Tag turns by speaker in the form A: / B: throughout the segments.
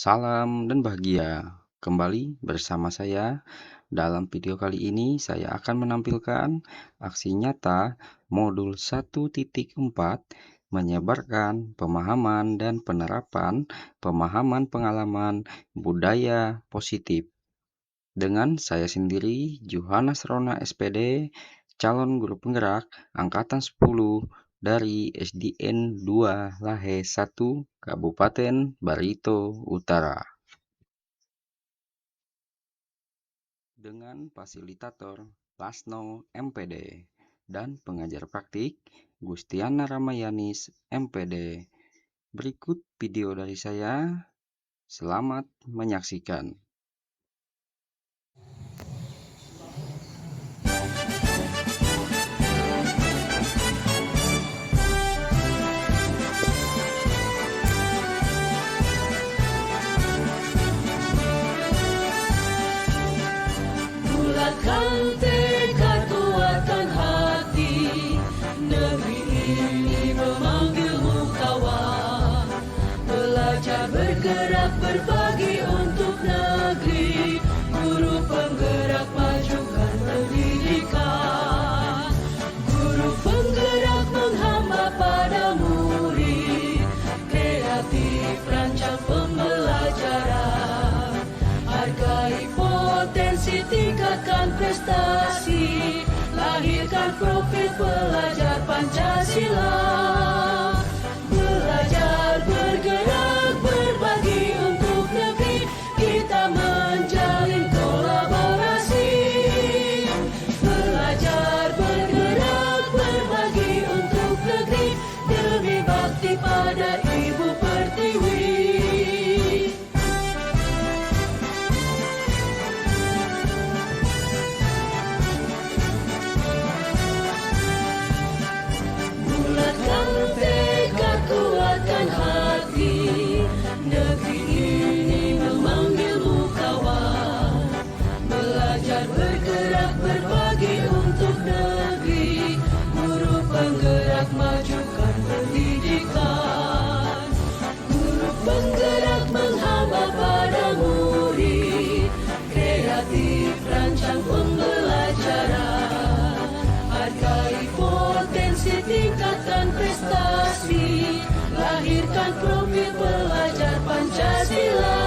A: Salam dan bahagia. Kembali bersama saya. Dalam video kali ini saya akan menampilkan aksi nyata modul 1.4 menyebarkan pemahaman dan penerapan pemahaman pengalaman budaya positif. Dengan saya sendiri, Johannes Rona SPD, calon guru penggerak angkatan 10 dari SDN 2 Lahe 1, Kabupaten Barito Utara. Dengan fasilitator Lasno MPD dan pengajar praktik Gustiana Ramayanis MPD. Berikut video dari saya. Selamat menyaksikan.
B: Bulatkan tekad, kuatkan hati, negeri ini memanggilmu kawan. Belajar, bergerak, berbagi untuk negeri, guru penggerak majukan pendidikan. Guru penggerak menghamba pada murid, kreatif rancang pembelajaran. Hargai potensi, tingkatkan prestasi, lahirkan profil pelajar Pancasila. Belajar, bergerak, berbagi untuk negeri, kita menjalin kolaborasi. Belajar, bergerak, berbagi untuk negeri, demi bakti pada Ibu Pertiwi. Bulatkan tekad, kuatkan hati, negeri ini memanggilmu kawan. Belajar, bergerak, berbagi untuk negeri, guru penggerak majukan pendidikan. Guru penggerak menghamba pada murid, kreatif rancang pembelajaran. Hargai potensi, tingkatkan prestasi, lahirkan profil pelajar Pancasila.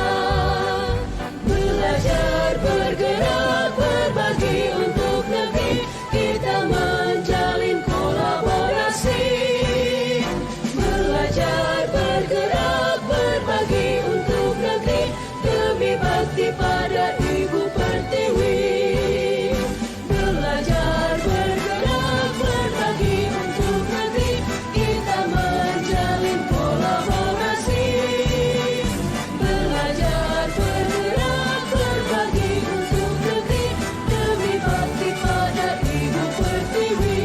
B: Belajar, bergerak, berbagi untuk negeri, kita menjalin kolaborasi. Belajar, bergerak, berbagi untuk negeri, demi bakti pada Ibu Pertiwi. Belajar, bergerak, berbagi untuk negeri, kita menjalin kolaborasi. Belajar, bergerak, berbagi untuk negeri, demi bakti pada Ibu Pertiwi.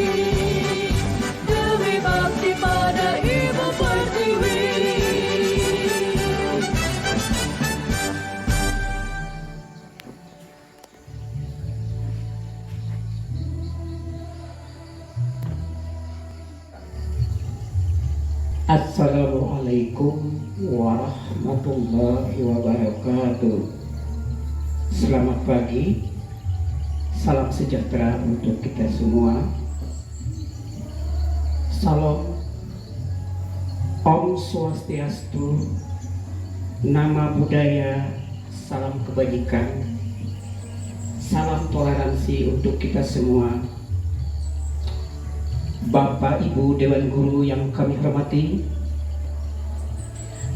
B: Demi bakti pada Ibu Pertiwi.
C: Assalamualaikum warahmatullahi wabarakatuh. Selamat pagi, salam sejahtera untuk kita semua. Salam, Om Swastiastu, nama budaya, salam kebajikan, salam toleransi untuk kita semua. Bapak Ibu Dewan Guru yang kami hormati,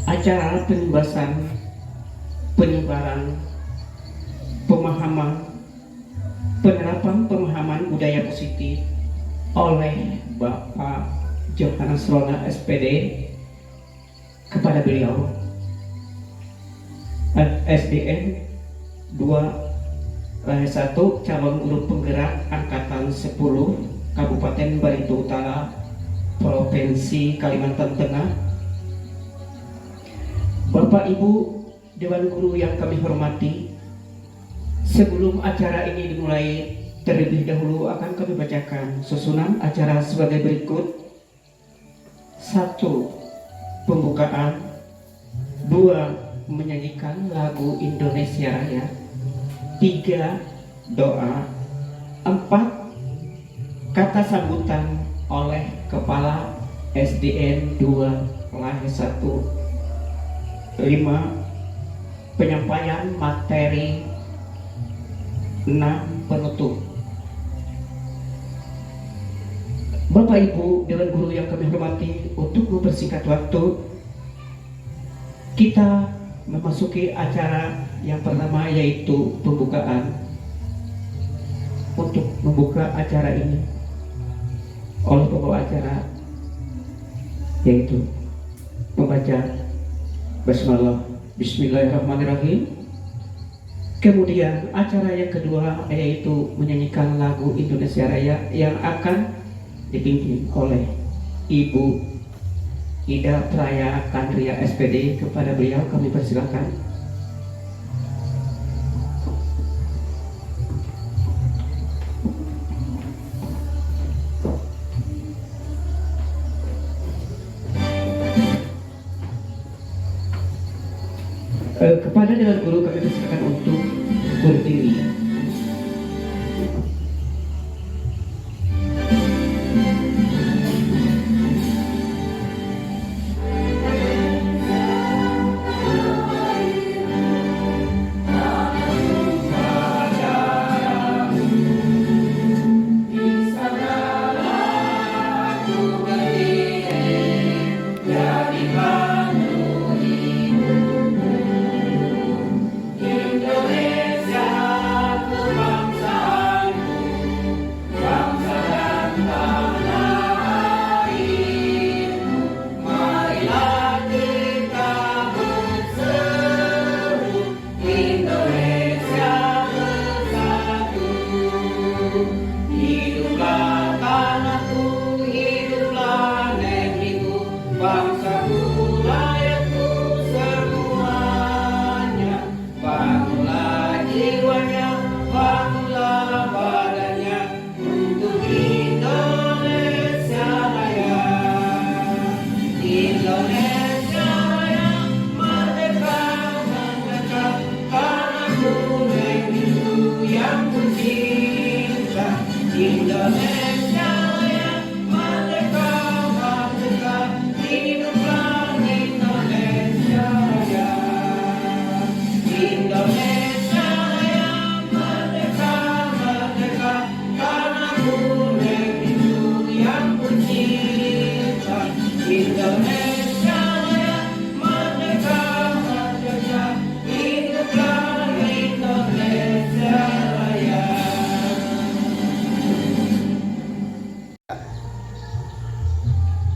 C: acara penyebaran pemahaman penerapan pemahaman budaya positif oleh Bapak Johannes Rona SPD kepada beliau SDN 2 Lahe 1, calon guru penggerak angkatan 10, Kabupaten Barito Utara, Provinsi Kalimantan Tengah. Bapak Ibu Dewan Guru yang kami hormati, sebelum acara ini dimulai, terlebih dahulu akan kami bacakan susunan acara sebagai berikut. 1. Pembukaan. 2. menyanyikan lagu Indonesia Raya. 3 doa, 4 kata sambutan oleh Kepala SDN 2 kelas 1, 5 penyampaian materi, 6 penutup. Bapak Ibu Dewan Guru yang kami hormati, untuk mempersingkat waktu, kita memasuki acara yang pertama, yaitu pembukaan. Untuk membuka acara ini oleh pembawa acara, yaitu membaca Bismillahirrahmanirrahim. Kemudian acara yang kedua yaitu menyanyikan lagu Indonesia Raya yang akan dipimpin oleh Ibu Ida Praya Kandria SPD. Kepada beliau kami persilakan. Kepada Dewan Guru kami persilakan untuk berdiri.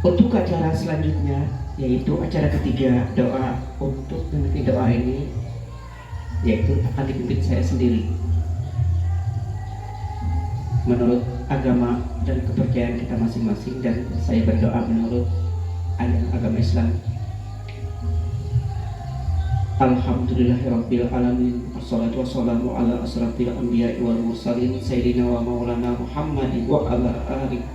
C: Untuk acara selanjutnya, yaitu acara ketiga, doa. Untuk memimpin doa ini, yaitu akan dipimpin saya sendiri. Menurut agama dan kepercayaan kita masing-masing, dan saya berdoa menurut ayat agama Islam. Alhamdulillahirabbil alamin, wassalatu wassalamu ala asrafil anbiya'i wal mursalin, sayyidina wa maulana Muhammadin wa ala alihi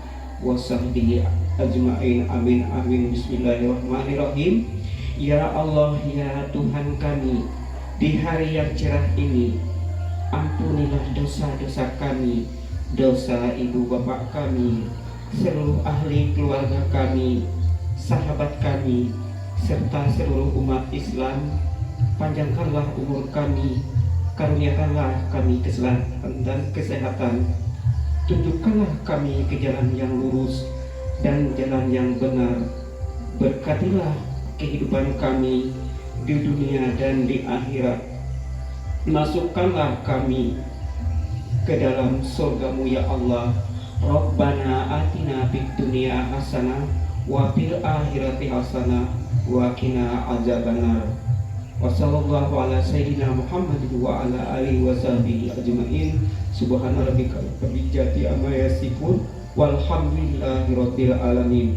C: wa sahbihi ajma'in. Amin amin. Bismillahirrahmanirrahim. Ya Allah, ya Tuhan kami, di hari yang cerah ini, ampunilah dosa-dosa kami, dosa ibu bapak kami, seluruh ahli keluarga kami, sahabat kami, serta seluruh umat Islam. Panjangkanlah umur kami, karuniakanlah kami keselamatan dan kesehatan, tunjukkanlah kami ke jalan yang lurus dan jalan yang benar. Berkatilah kehidupan kami di dunia dan di akhirat. Masukkanlah kami ke dalam surgamu ya Allah. Rabbana atina fid dunya hasanah wa fil akhirati hasanah wa qina azabannar. Wassallallahu ala sayyidina Muhammad wa ala alihi wa sahbihi ajma'in. Subhana rabbika rabbil izzati amma yasifun walhamdulillahi rabbil alamin.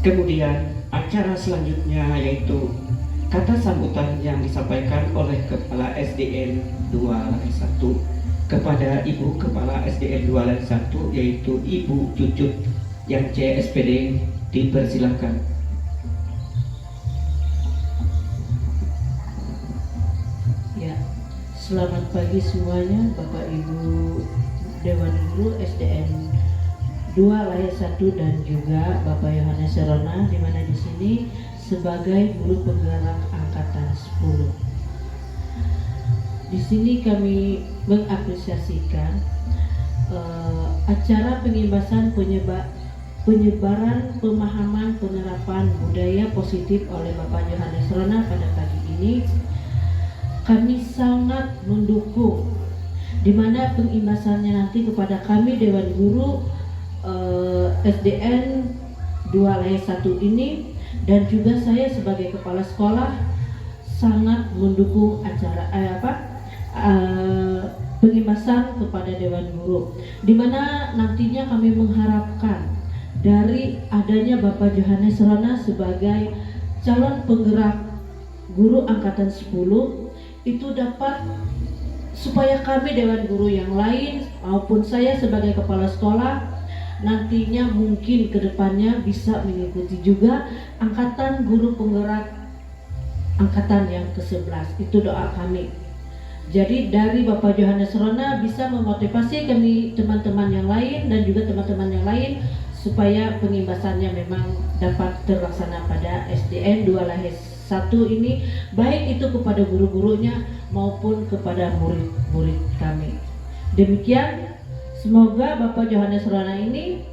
C: Kemudian acara selanjutnya yaitu kata sambutan yang disampaikan oleh Kepala SDN 2 1 kepada Ibu Kepala SDN 2 1, yaitu Ibu Cucut yang CSPD. Dipersilakan.
D: Selamat pagi semuanya, Bapak Ibu Dewan Guru SDN 2 Lahir 1 dan juga Bapak Yohanes Serona, di mana di sini sebagai guru penggerak angkatan 10. Di sini kami mengapresiasikan acara pengimbasan penyebaran pemahaman penerapan budaya positif oleh Bapak Yohanes Serona pada pagi ini. Kami sangat mendukung, di mana pengimbasannya nanti kepada kami Dewan Guru SDN 2 Lahir 1 ini, dan juga saya sebagai kepala sekolah sangat mendukung acara pengimbasan kepada Dewan Guru, di mana nantinya kami mengharapkan dari adanya Bapak Yohanes Serona sebagai calon penggerak guru angkatan 10 itu dapat, supaya kami Dewan Guru yang lain maupun saya sebagai kepala sekolah nantinya mungkin kedepannya bisa mengikuti juga angkatan guru penggerak angkatan yang ke-11. Itu doa kami. Jadi dari Bapak Yohanes Serona bisa memotivasi kami teman-teman yang lain dan juga teman-teman yang lain supaya pengimbasannya memang dapat terlaksana pada SDN 2 Lahir 1 ini, baik itu kepada guru-gurunya maupun kepada murid-murid kami. Demikian, semoga Bapak Yohanes Serona ini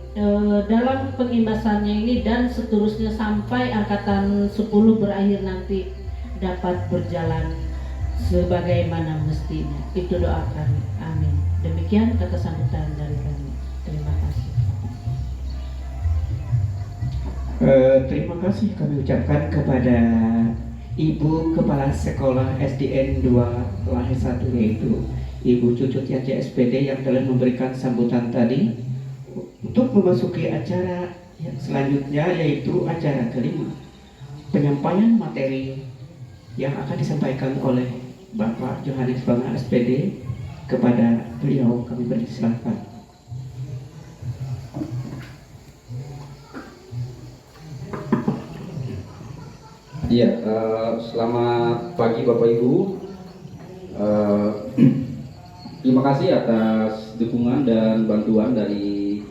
D: dalam pengimbasannya ini dan seterusnya sampai angkatan 10 berakhir nanti dapat berjalan sebagaimana mestinya. Itu doa kami. Amin. Demikian kata sambutan dari kami. Terima kasih.
C: Terima kasih kami ucapkan kepada Ibu Kepala Sekolah SDN 2 Lahir 1, yaitu Ibu Cucut Yaja SPD yang telah memberikan sambutan tadi. Untuk memasuki acara yang selanjutnya, yaitu acara kelima, penyampaian materi yang akan disampaikan oleh Bapak Yohanes Banga SPD. Kepada beliau kami persilahkan.
A: Iya, selamat pagi Bapak Ibu. Terima kasih atas dukungan dan bantuan dari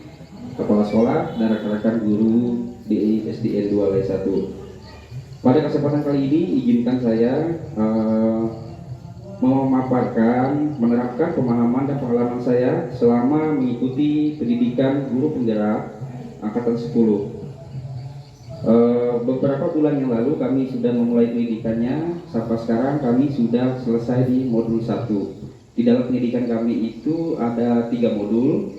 A: Kepala Sekolah dan rekan-rekan guru di SDN 2 Lahir 1. Pada kesempatan kali ini izinkan saya memaparkan, menerapkan pemahaman dan pengalaman saya selama mengikuti pendidikan guru penggerak angkatan 10. Beberapa bulan yang lalu kami sudah memulai pendidikannya, sampai sekarang kami sudah selesai di modul 1. Di dalam pendidikan kami itu ada 3 modul.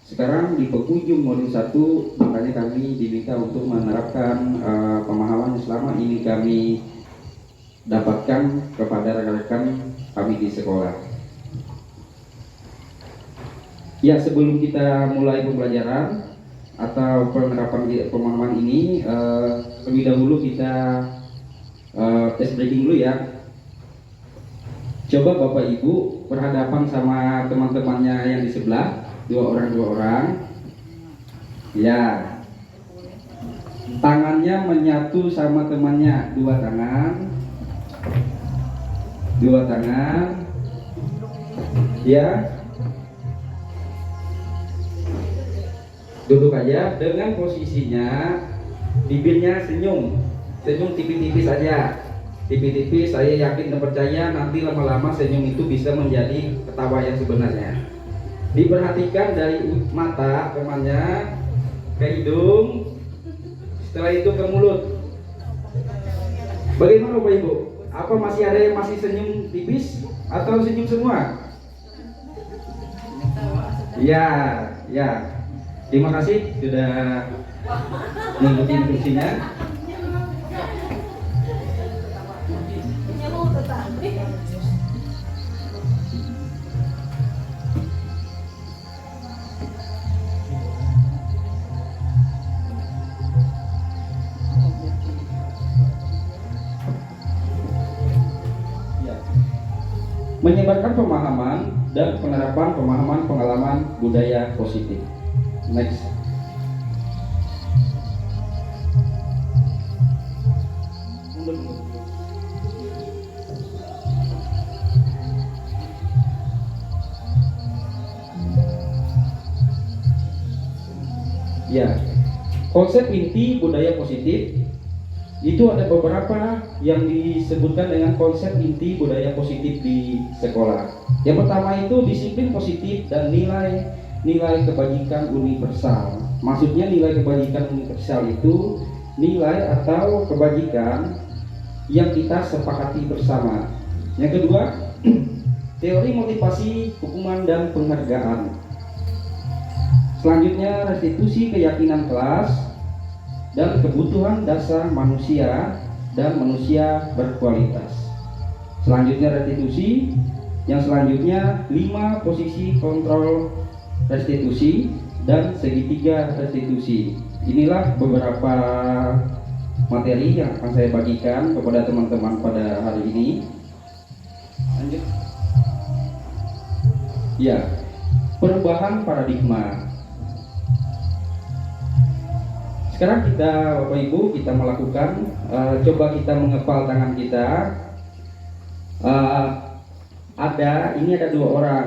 A: Sekarang di penghujung modul 1, makanya kami diminta untuk menerapkan pemahaman yang selama ini kami dapatkan kepada rekan-rekan kami di sekolah. Ya, sebelum kita mulai pembelajaran atau penerapan pemahaman ini, lebih dahulu kita tes breaking dulu ya. Coba Bapak Ibu berhadapan sama teman-temannya yang di sebelah, dua orang. Ya, tangannya menyatu sama temannya, dua tangan. Ya, duduk aja dengan posisinya bibirnya senyum tipis-tipis aja, tipis-tipis. Saya yakin dan percaya nanti lama-lama senyum itu bisa menjadi ketawa yang sebenarnya. Diperhatikan dari mata temannya ke hidung, setelah itu ke mulut. Bagaimana Bapak Ibu? Apa masih ada yang masih senyum tipis atau senyum semua? Ya. Terima kasih sudah mengikuti instruksinya. Menyebarkan pemahaman dan penerapan pemahaman pengalaman budaya positif. Next. Ya, konsep inti budaya positif itu ada beberapa yang disebutkan dengan konsep inti budaya positif di sekolah. Yang pertama itu disiplin positif dan nilai kebajikan universal. Maksudnya nilai kebajikan universal itu nilai atau kebajikan yang kita sepakati bersama. Yang kedua, teori motivasi, hukuman dan penghargaan. Selanjutnya, restitusi keyakinan kelas dan kebutuhan dasar manusia dan manusia berkualitas. Selanjutnya restitusi. Yang selanjutnya 5 posisi kontrol restitusi dan segitiga restitusi. Inilah beberapa materi yang akan saya bagikan kepada teman-teman pada hari ini. Lanjut. Ya, perubahan paradigma. Sekarang kita, Bapak Ibu, kita melakukan, coba kita mengepal tangan kita. Ini ada 2 orang.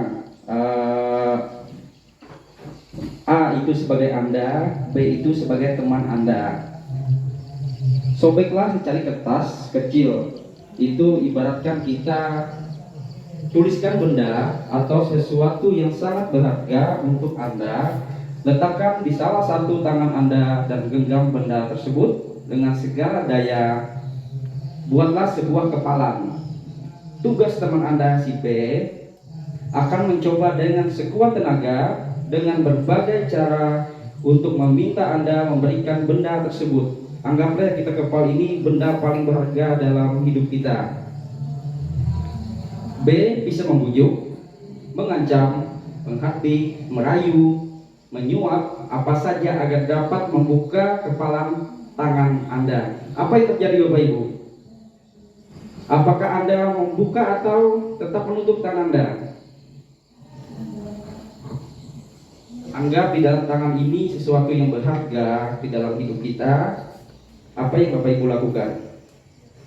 A: A itu sebagai Anda, B itu sebagai teman Anda. Sobeklah secari kertas kecil. Itu ibaratkan kita tuliskan benda atau sesuatu yang sangat berharga untuk Anda. Letakkan di salah satu tangan Anda dan genggam benda tersebut dengan segala daya. Buatlah sebuah kepalan. Tugas teman Anda si B akan mencoba dengan sekuat tenaga dengan berbagai cara untuk meminta Anda memberikan benda tersebut. Anggaplah kita kepal ini benda paling berharga dalam hidup kita. B bisa membujuk, mengancam, menghakti, merayu, menyuap apa saja agar dapat membuka kepalan tangan Anda. Apa yang terjadi Bapak Ibu? Apakah Anda membuka atau tetap menutup tangan Anda? Anggap di dalam tangan ini sesuatu yang berharga di dalam hidup kita. Apa yang Bapak Ibu lakukan?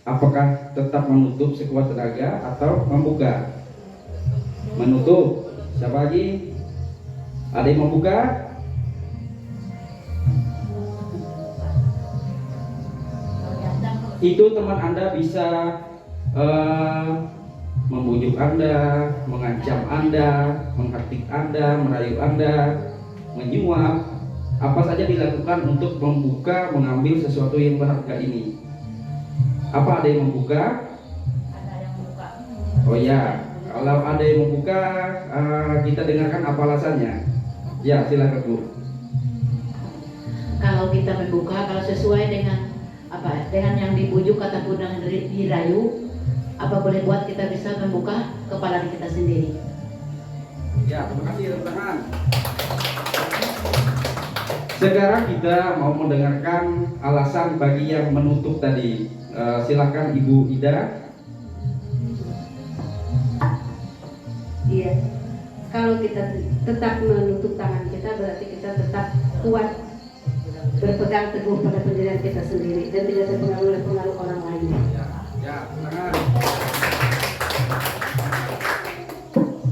A: Apakah tetap menutup sekuat tenaga atau membuka? Menutup. Siapa lagi? Ada yang membuka? Itu teman Anda bisa membujuk Anda, mengancam Anda, menghaktik Anda, merayu Anda, menyuap, apa saja dilakukan untuk membuka, mengambil sesuatu yang berharga ini. Apa ada yang membuka?
E: Ada yang buka.
A: Oh ya, kalau ada yang membuka, kita dengarkan apa alasannya. Ya, silakan Bu.
E: Kalau kita membuka, kalau sesuai dengan dengan yang dibujuk ataupun dengan dirayu, apa boleh buat kita bisa membuka kepala kita sendiri.
A: Ya, terima kasih tepuk tangan. Sekarang kita mau mendengarkan alasan bagi yang menutup tadi. Silakan Ibu Ida.
F: Iya, kalau kita tetap menutup tangan kita berarti kita tetap kuat berpegang teguh pada pendirian kita sendiri dan tidak terpengaruh oleh pengaruh orang lain.
A: Ya, tangan.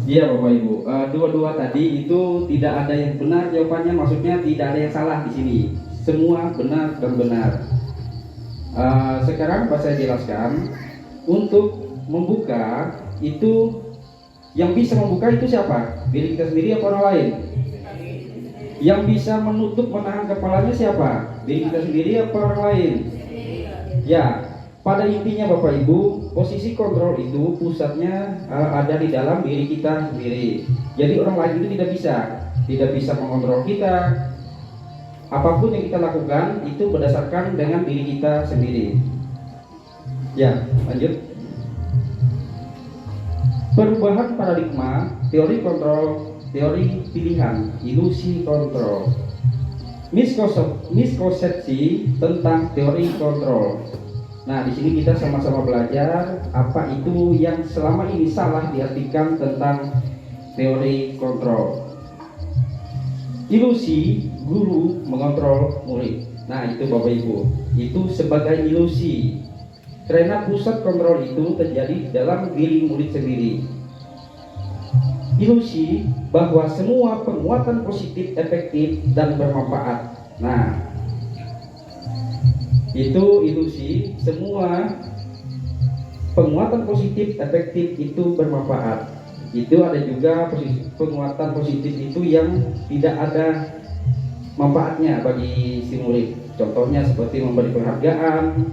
A: Iya Bapak Ibu, dua-dua tadi itu tidak ada yang benar jawabannya, maksudnya tidak ada yang salah di sini. Semua benar dan benar. Sekarang saya jelaskan, untuk membuka itu yang bisa membuka itu siapa? Diri kita sendiri apa orang lain? Yang bisa menutup menahan kepalanya siapa? Diri kita sendiri apa orang lain? Ya, pada intinya Bapak Ibu, posisi kontrol itu pusatnya ada di dalam diri kita sendiri. Jadi orang lain itu tidak bisa mengontrol kita. Apapun yang kita lakukan itu berdasarkan dengan diri kita sendiri. Ya, lanjut. Perubahan paradigma, teori kontrol, teori pilihan, ilusi kontrol. Miskonsepsi tentang teori kontrol. Nah, di sini kita sama-sama belajar apa itu yang selama ini salah diartikan tentang teori kontrol. Ilusi guru mengontrol murid. Nah, itu Bapak Ibu, itu sebagai ilusi. Karena pusat kontrol itu terjadi dalam diri murid sendiri. Ilusi bahwa semua penguatan positif efektif dan bermanfaat. Nah, itu ilusi. Semua penguatan positif efektif itu bermanfaat. Itu ada juga penguatan positif itu yang tidak ada manfaatnya bagi si murid. Contohnya seperti memberi penghargaan,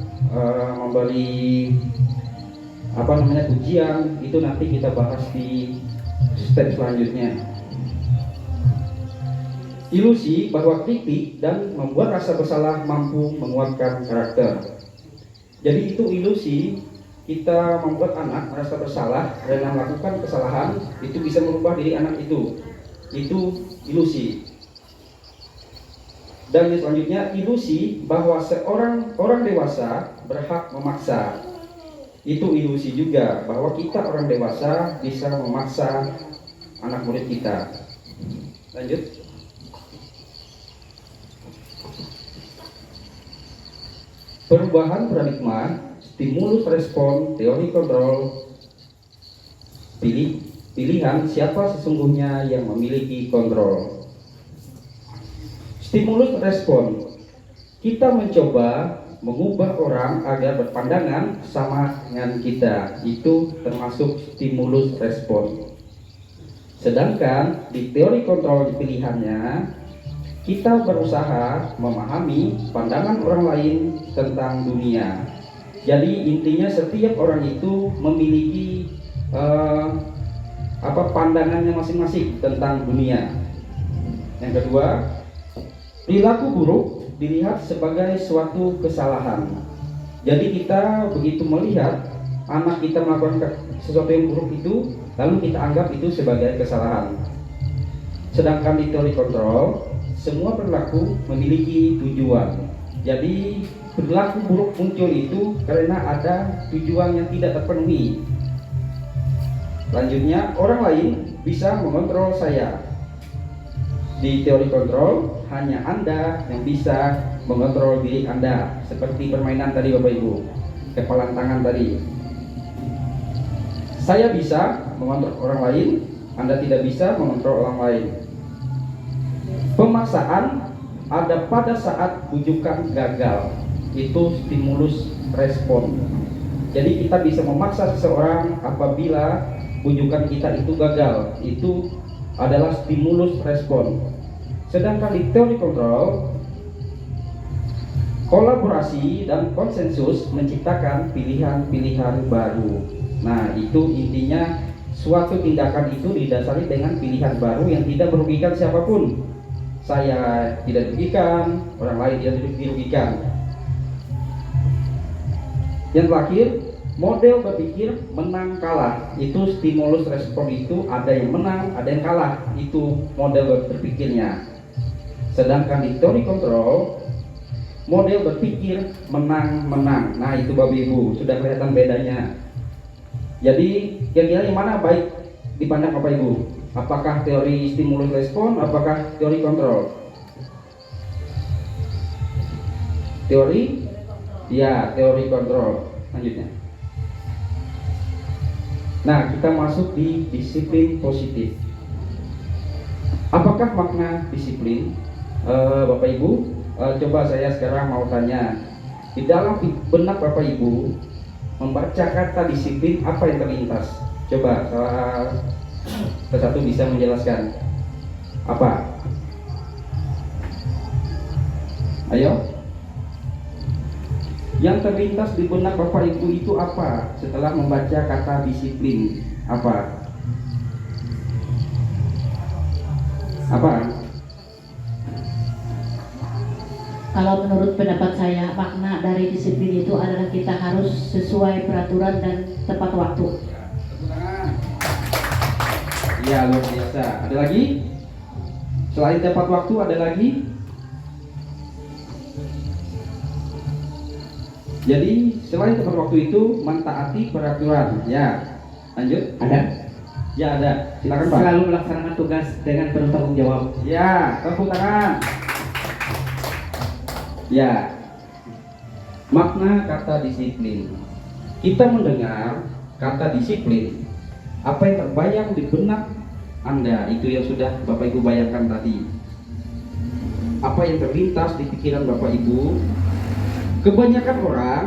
A: memberi pujian. Itu nanti kita bahas di step selanjutnya. Ilusi bahwa kritik dan membuat rasa bersalah mampu menguatkan karakter. Jadi itu ilusi. Kita membuat anak merasa bersalah karena melakukan kesalahan, itu bisa merubah diri anak itu. Itu ilusi. Dan yang selanjutnya, ilusi bahwa seorang orang dewasa berhak memaksa. Itu ilusi juga, bahwa kita orang dewasa bisa memaksa anak murid kita. Lanjut. Perubahan paradigma, stimulus respon, teori kontrol, pilihan siapa sesungguhnya yang memiliki kontrol. Stimulus respon, kita mencoba mengubah orang agar berpandangan sama dengan kita. Itu termasuk stimulus respon. Sedangkan di teori kontrol pilihannya, kita berusaha memahami pandangan orang lain tentang dunia. Jadi intinya setiap orang itu memiliki pandangannya masing-masing tentang dunia. Yang kedua, perilaku buruk dilihat sebagai suatu kesalahan. Jadi kita begitu melihat anak kita melakukan sesuatu yang buruk itu, lalu kita anggap itu sebagai kesalahan. Sedangkan di teori kontrol, semua perilaku memiliki tujuan. Jadi perilaku buruk muncul itu karena ada tujuan yang tidak terpenuhi. Selanjutnya, orang lain bisa mengontrol saya. Di teori kontrol, hanya Anda yang bisa mengontrol diri Anda. Seperti permainan tadi Bapak Ibu, kepalan tangan tadi. Saya bisa mengontrol orang lain, Anda tidak bisa mengontrol orang lain. Pemaksaan ada pada saat bujukan gagal. Itu stimulus respon. Jadi kita bisa memaksa seseorang apabila bujukan kita itu gagal. Itu adalah stimulus respon. Sedangkan di teori kontrol, kolaborasi dan konsensus menciptakan pilihan-pilihan baru. Nah, itu intinya suatu tindakan itu didasari dengan pilihan baru yang tidak merugikan siapapun. Saya tidak dirugikan, orang lain tidak dirugikan. Yang terakhir, model berpikir menang kalah. Itu stimulus respon itu ada yang menang, ada yang kalah. Itu model berpikirnya. Sedangkan di teori kontrol, model berpikir menang-menang. Nah, itu Bapak Ibu, sudah kelihatan bedanya. Jadi, kira-kira yang mana baik dipandang Bapak Ibu? Apakah teori stimulus respon, apakah teori kontrol? Teori? Ya, teori kontrol. Lanjutnya. Nah, kita masuk di disiplin positif. Apakah makna disiplin? Bapak Ibu, coba saya sekarang mau tanya. Di dalam benak Bapak Ibu, membaca kata disiplin, apa yang terlintas? Coba salah satu bisa menjelaskan. Apa? Ayo. Yang terlintas di benak Bapak Ibu itu apa setelah membaca kata disiplin? Apa? Apa?
E: Kalau menurut pendapat saya, makna dari disiplin itu adalah kita harus sesuai peraturan dan tepat waktu.
A: Ya, luar biasa. Ada lagi? Selain tepat waktu, ada lagi? Jadi, selain tepat waktu itu, mentaati peraturan. Ya, lanjut.
C: Ada?
A: Ya, ada. Silakan Pak.
C: Selalu melaksanakan tugas dengan penuh tanggung jawab.
A: Ya, tepuk tangan. Ya, makna kata disiplin. Kita mendengar kata disiplin, apa yang terbayang di benak Anda itu yang sudah Bapak Ibu bayangkan tadi. apa yang terlintas di pikiran Bapak Ibu, kebanyakan orang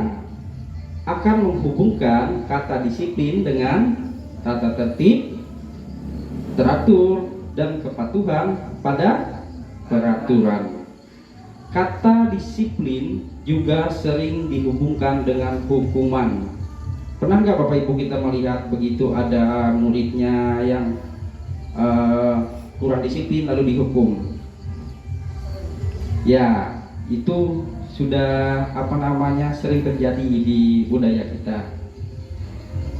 A: akan menghubungkan kata disiplin dengan tata tertib, teratur, dan kepatuhan pada peraturan. Kata disiplin juga sering dihubungkan dengan hukuman. Pernah nggak Bapak Ibu kita melihat begitu ada muridnya yang kurang disiplin lalu dihukum? Ya, itu sudah sering terjadi di budaya kita.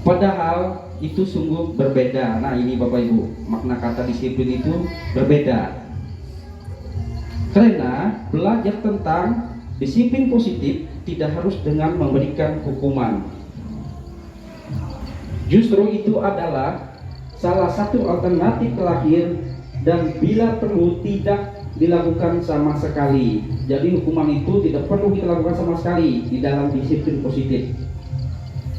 A: Padahal itu sungguh berbeda. Nah, ini Bapak Ibu, makna kata disiplin itu berbeda. Karena belajar tentang disiplin positif tidak harus dengan memberikan hukuman. Justru itu adalah salah satu alternatif terakhir dan bila perlu tidak dilakukan sama sekali. Jadi hukuman itu tidak perlu kita lakukan sama sekali di dalam disiplin positif.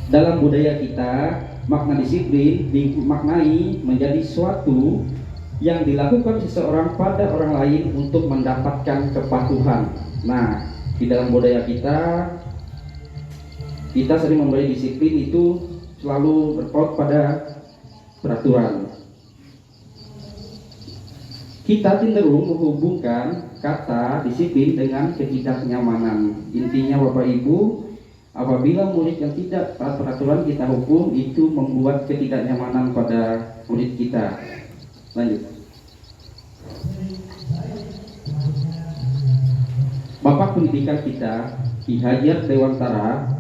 A: Dalam budaya kita, makna disiplin dimaknai menjadi suatu yang dilakukan seseorang pada orang lain untuk mendapatkan kepatuhan. Nah, di dalam budaya kita sering memberi disiplin itu selalu berpaut pada peraturan. Kita cenderung menghubungkan kata disiplin dengan ketidaknyamanan. Intinya Bapak Ibu, apabila murid yang tidak taat peraturan kita hukum, itu membuat ketidaknyamanan pada murid kita. Lanjut. Bapak Pendidikan kita, Ki Hajar Dewantara,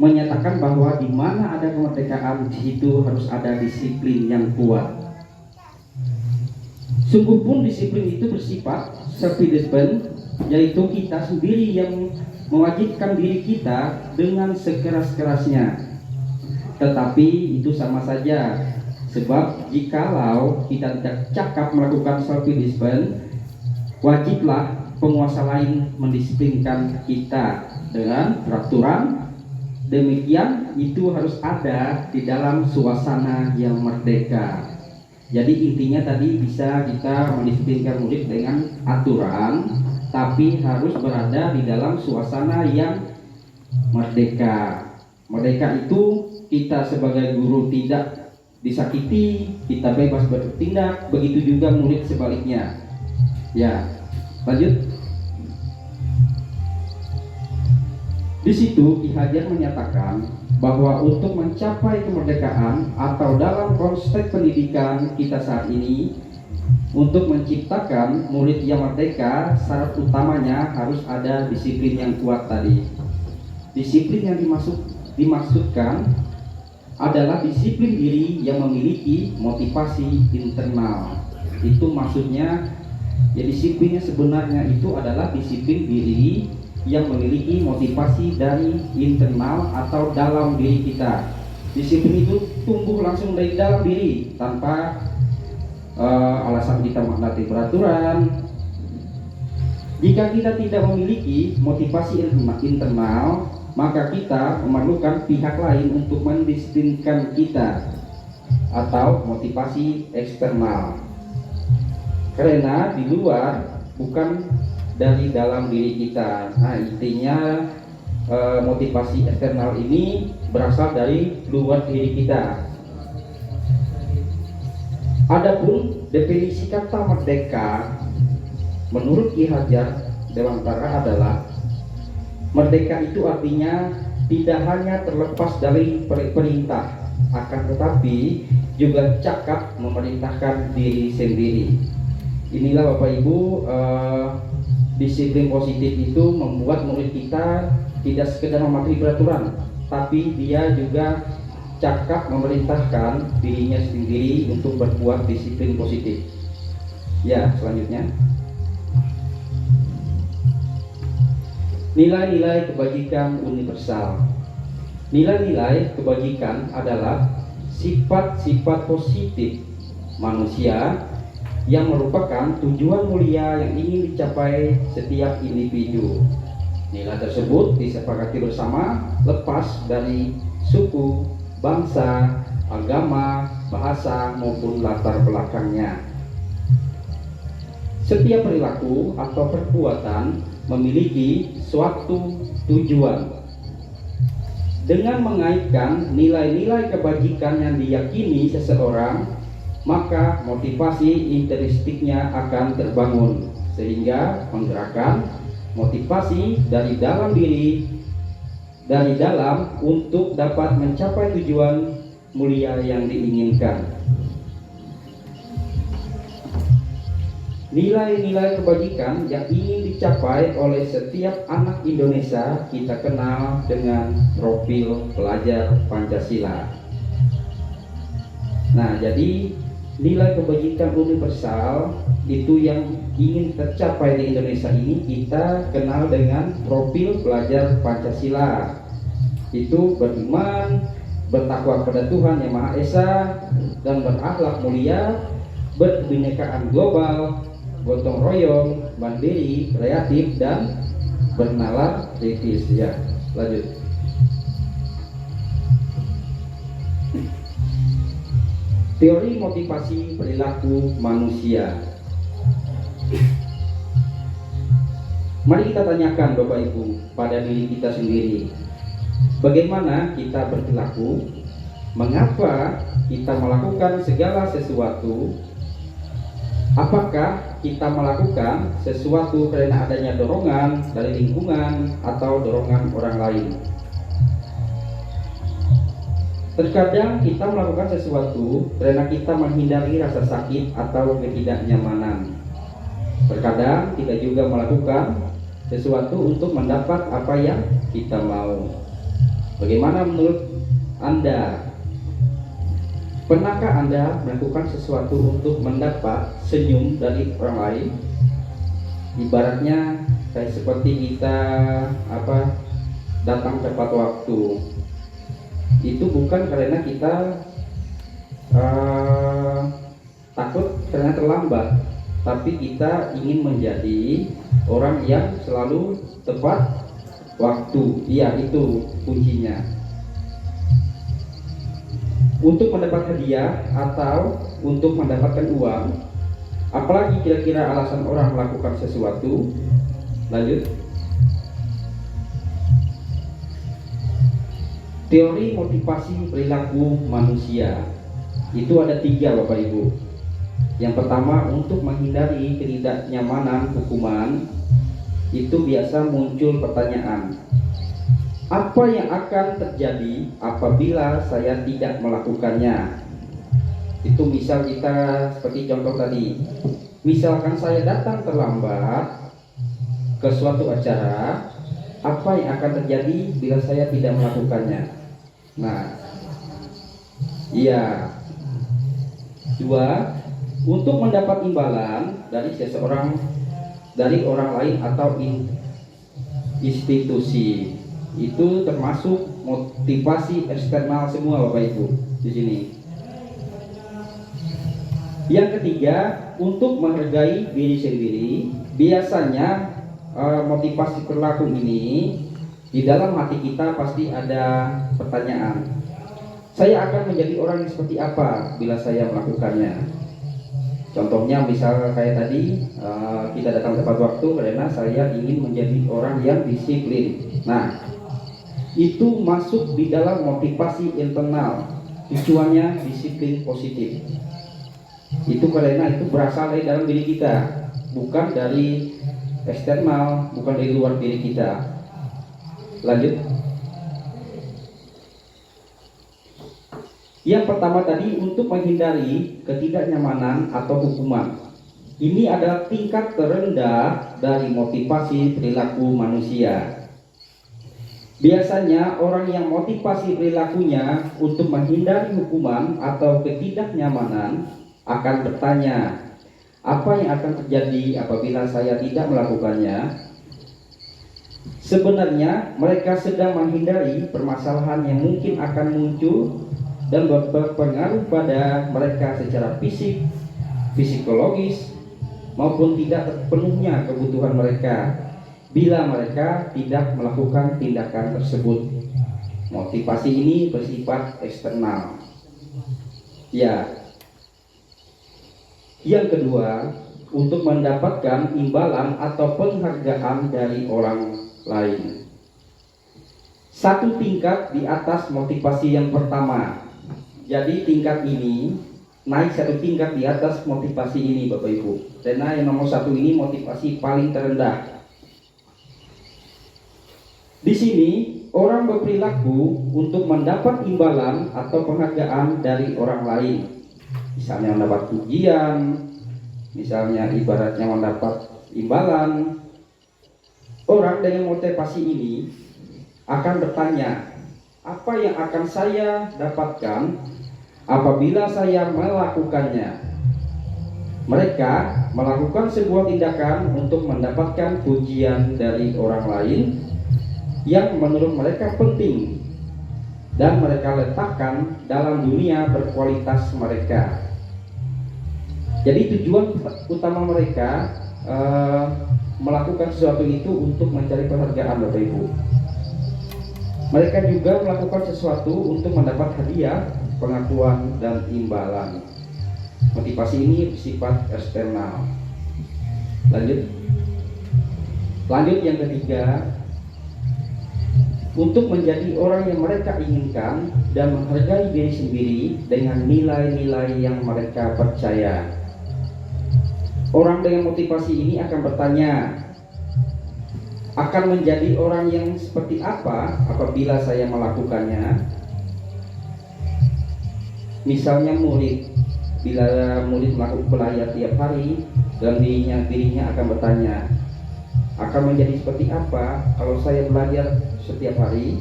A: menyatakan bahwa di mana ada kemerdekaan, di situ harus ada disiplin yang kuat. Sungguh pun disiplin itu bersifat self-discipline, yaitu kita sendiri yang mewajibkan diri kita dengan sekeras-kerasnya. Tetapi itu sama saja, sebab jikalau kita tidak cakap melakukan self-discipline, wajiblah penguasa lain mendisiplinkan kita dengan peraturan. Demikian itu harus ada di dalam suasana yang merdeka. Jadi intinya tadi bisa kita mendisiplinkan murid dengan aturan, tapi harus berada di dalam suasana yang merdeka. Merdeka itu kita sebagai guru tidak disakiti, kita bebas bertindak, begitu juga murid sebaliknya. Ya, lanjut. Di situ Ki Hajar menyatakan bahwa untuk mencapai kemerdekaan atau dalam konteks pendidikan kita saat ini, untuk menciptakan murid yang merdeka, syarat utamanya harus ada disiplin yang kuat tadi. Disiplin yang dimaksudkan adalah disiplin diri yang memiliki motivasi internal. Itu maksudnya, ya disiplinnya sebenarnya itu adalah disiplin diri yang memiliki motivasi dari internal atau dalam diri kita. Disiplin itu tumbuh langsung dari dalam diri tanpa alasan kita menaati peraturan. Jika kita tidak memiliki motivasi internal, maka kita memerlukan pihak lain untuk mendisiplinkan kita atau motivasi eksternal. Karena di luar bukan dari dalam diri kita. Nah, intinya motivasi eksternal ini berasal dari luar diri kita. Adapun definisi kata merdeka menurut Ki Hajar Dewantara adalah merdeka itu artinya tidak hanya terlepas dari perintah, akan tetapi juga cakap memerintahkan diri sendiri. Inilah Bapak Ibu, disiplin positif itu membuat murid kita tidak sekedar mematuhi peraturan, tapi dia juga cakap memerintahkan dirinya sendiri untuk berbuat disiplin positif. Ya, selanjutnya. Nilai-nilai kebajikan universal. Nilai-nilai kebajikan adalah sifat-sifat positif manusia yang merupakan tujuan mulia yang ingin dicapai setiap individu. Nilai tersebut disepakati bersama lepas dari suku, bangsa, agama, bahasa maupun latar belakangnya. Setiap perilaku atau perbuatan memiliki suatu tujuan. Dengan mengaitkan nilai-nilai kebajikan yang diyakini seseorang, maka motivasi intrinstiknya akan terbangun, sehingga menggerakkan motivasi dari dalam untuk dapat mencapai tujuan mulia yang diinginkan. Nilai-nilai kebajikan yang ingin dicapai oleh setiap anak Indonesia kita kenal dengan profil pelajar Pancasila. Nah, jadi nilai kebajikan universal itu yang ingin tercapai di Indonesia ini kita kenal dengan profil pelajar Pancasila. Itu beriman, bertakwa kepada Tuhan Yang Maha Esa, dan berakhlak mulia, berkebinekaan global, gotong royong, mandiri, kreatif, dan bernalar kritis. Ya, lanjut. Teori motivasi perilaku manusia. Mari kita tanyakan Bapak Ibu pada diri kita sendiri, bagaimana kita berperilaku, mengapa kita melakukan segala sesuatu. Apakah kita melakukan sesuatu karena adanya dorongan dari lingkungan atau dorongan orang lain? Terkadang kita melakukan sesuatu karena kita menghindari rasa sakit atau ketidaknyamanan. Terkadang kita juga melakukan sesuatu untuk mendapat apa yang kita mau. Bagaimana menurut Anda? Pernahkah Anda melakukan sesuatu untuk mendapat senyum dari orang lain? Ibaratnya kayak seperti kita datang tepat waktu. Itu bukan karena kita takut karena terlambat, tapi kita ingin menjadi orang yang selalu tepat waktu. Iya, itu kuncinya. Untuk mendapat hadiah atau untuk mendapatkan uang, apalagi kira-kira alasan orang melakukan sesuatu. Lanjut. Teori motivasi perilaku manusia itu ada 3 Bapak Ibu. Yang pertama, untuk menghindari ketidaknyamanan hukuman, itu biasa muncul pertanyaan, apa yang akan terjadi apabila saya tidak melakukannya? Itu misal kita seperti contoh tadi, misalkan saya datang terlambat ke suatu acara, apa yang akan terjadi bila saya tidak melakukannya? Nah, iya. 2, untuk mendapat imbalan dari seseorang, dari orang lain atau institusi. Itu termasuk motivasi eksternal semua Bapak Ibu di sini. Yang ketiga, untuk menghargai diri sendiri. Biasanya motivasi perilaku ini di dalam hati kita pasti ada pertanyaan. Saya akan menjadi orang yang seperti apa bila saya melakukannya? Contohnya misal kayak tadi, kita datang tepat waktu karena saya ingin menjadi orang yang disiplin. Nah, itu masuk di dalam motivasi internal, tujuannya disiplin positif. Itu karena itu berasal dari dalam diri kita, bukan dari eksternal, bukan dari luar diri kita. Lanjut. Yang pertama tadi, untuk menghindari ketidaknyamanan atau hukuman. Ini adalah tingkat terendah dari motivasi perilaku manusia. Biasanya orang yang motivasi perilakunya untuk menghindari hukuman atau ketidaknyamanan akan bertanya, apa yang akan terjadi apabila saya tidak melakukannya? Sebenarnya mereka sedang menghindari permasalahan yang mungkin akan muncul dan berpengaruh pada mereka secara fisik, psikologis, maupun tidak terpenuhnya kebutuhan mereka bila mereka tidak melakukan tindakan tersebut. Motivasi ini bersifat eksternal. Ya. Yang kedua, untuk mendapatkan imbalan atau penghargaan dari orang lain. Satu tingkat di atas motivasi yang pertama. Jadi tingkat ini naik satu tingkat di atas motivasi ini, Bapak Ibu. Karena yang nomor satu ini motivasi paling terendah. Di sini orang berperilaku untuk mendapat imbalan atau penghargaan dari orang lain. Misalnya mendapat pujian, misalnya ibaratnya mendapat imbalan. Orang dengan motivasi ini akan bertanya, apa yang akan saya dapatkan apabila saya melakukannya? Mereka melakukan sebuah tindakan untuk mendapatkan pujian dari orang lain yang menurut mereka penting dan mereka letakkan dalam dunia berkualitas mereka. Jadi tujuan utama mereka melakukan sesuatu itu untuk mencari penghargaan, Bapak Ibu. Mereka juga melakukan sesuatu untuk mendapat hadiah, pengakuan, dan imbalan. Motivasi ini bersifat eksternal. Lanjut yang ketiga, untuk menjadi orang yang mereka inginkan dan menghargai diri sendiri dengan nilai-nilai yang mereka percaya. Orang dengan motivasi ini akan bertanya, akan menjadi orang yang seperti apa apabila saya melakukannya? Misalnya murid, bila murid melakukan belajar tiap hari, dan dirinya akan bertanya, akan menjadi seperti apa kalau saya belajar setiap hari?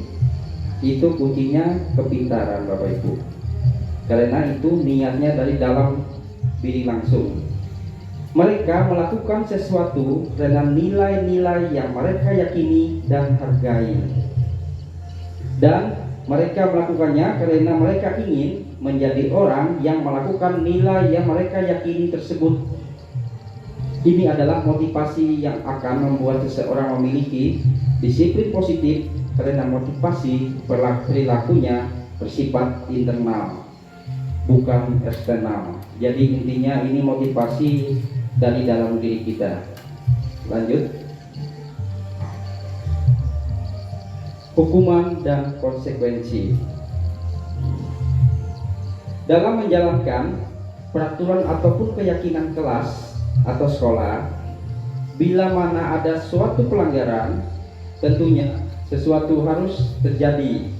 A: Itu kuncinya kepintaran, Bapak Ibu. Karena itu niatnya dari dalam diri langsung. Mereka melakukan sesuatu dengan nilai-nilai yang mereka yakini dan hargai. Dan mereka melakukannya karena mereka ingin menjadi orang yang melakukan nilai yang mereka yakini tersebut. Ini adalah motivasi yang akan membuat seseorang memiliki disiplin positif karena motivasi perilakunya bersifat internal, bukan eksternal. Jadi intinya ini motivasi dari dalam diri kita. Lanjut. Hukuman dan konsekuensi. Dalam menjalankan peraturan ataupun keyakinan kelas atau sekolah, bila mana ada suatu pelanggaran, tentunya sesuatu harus terjadi.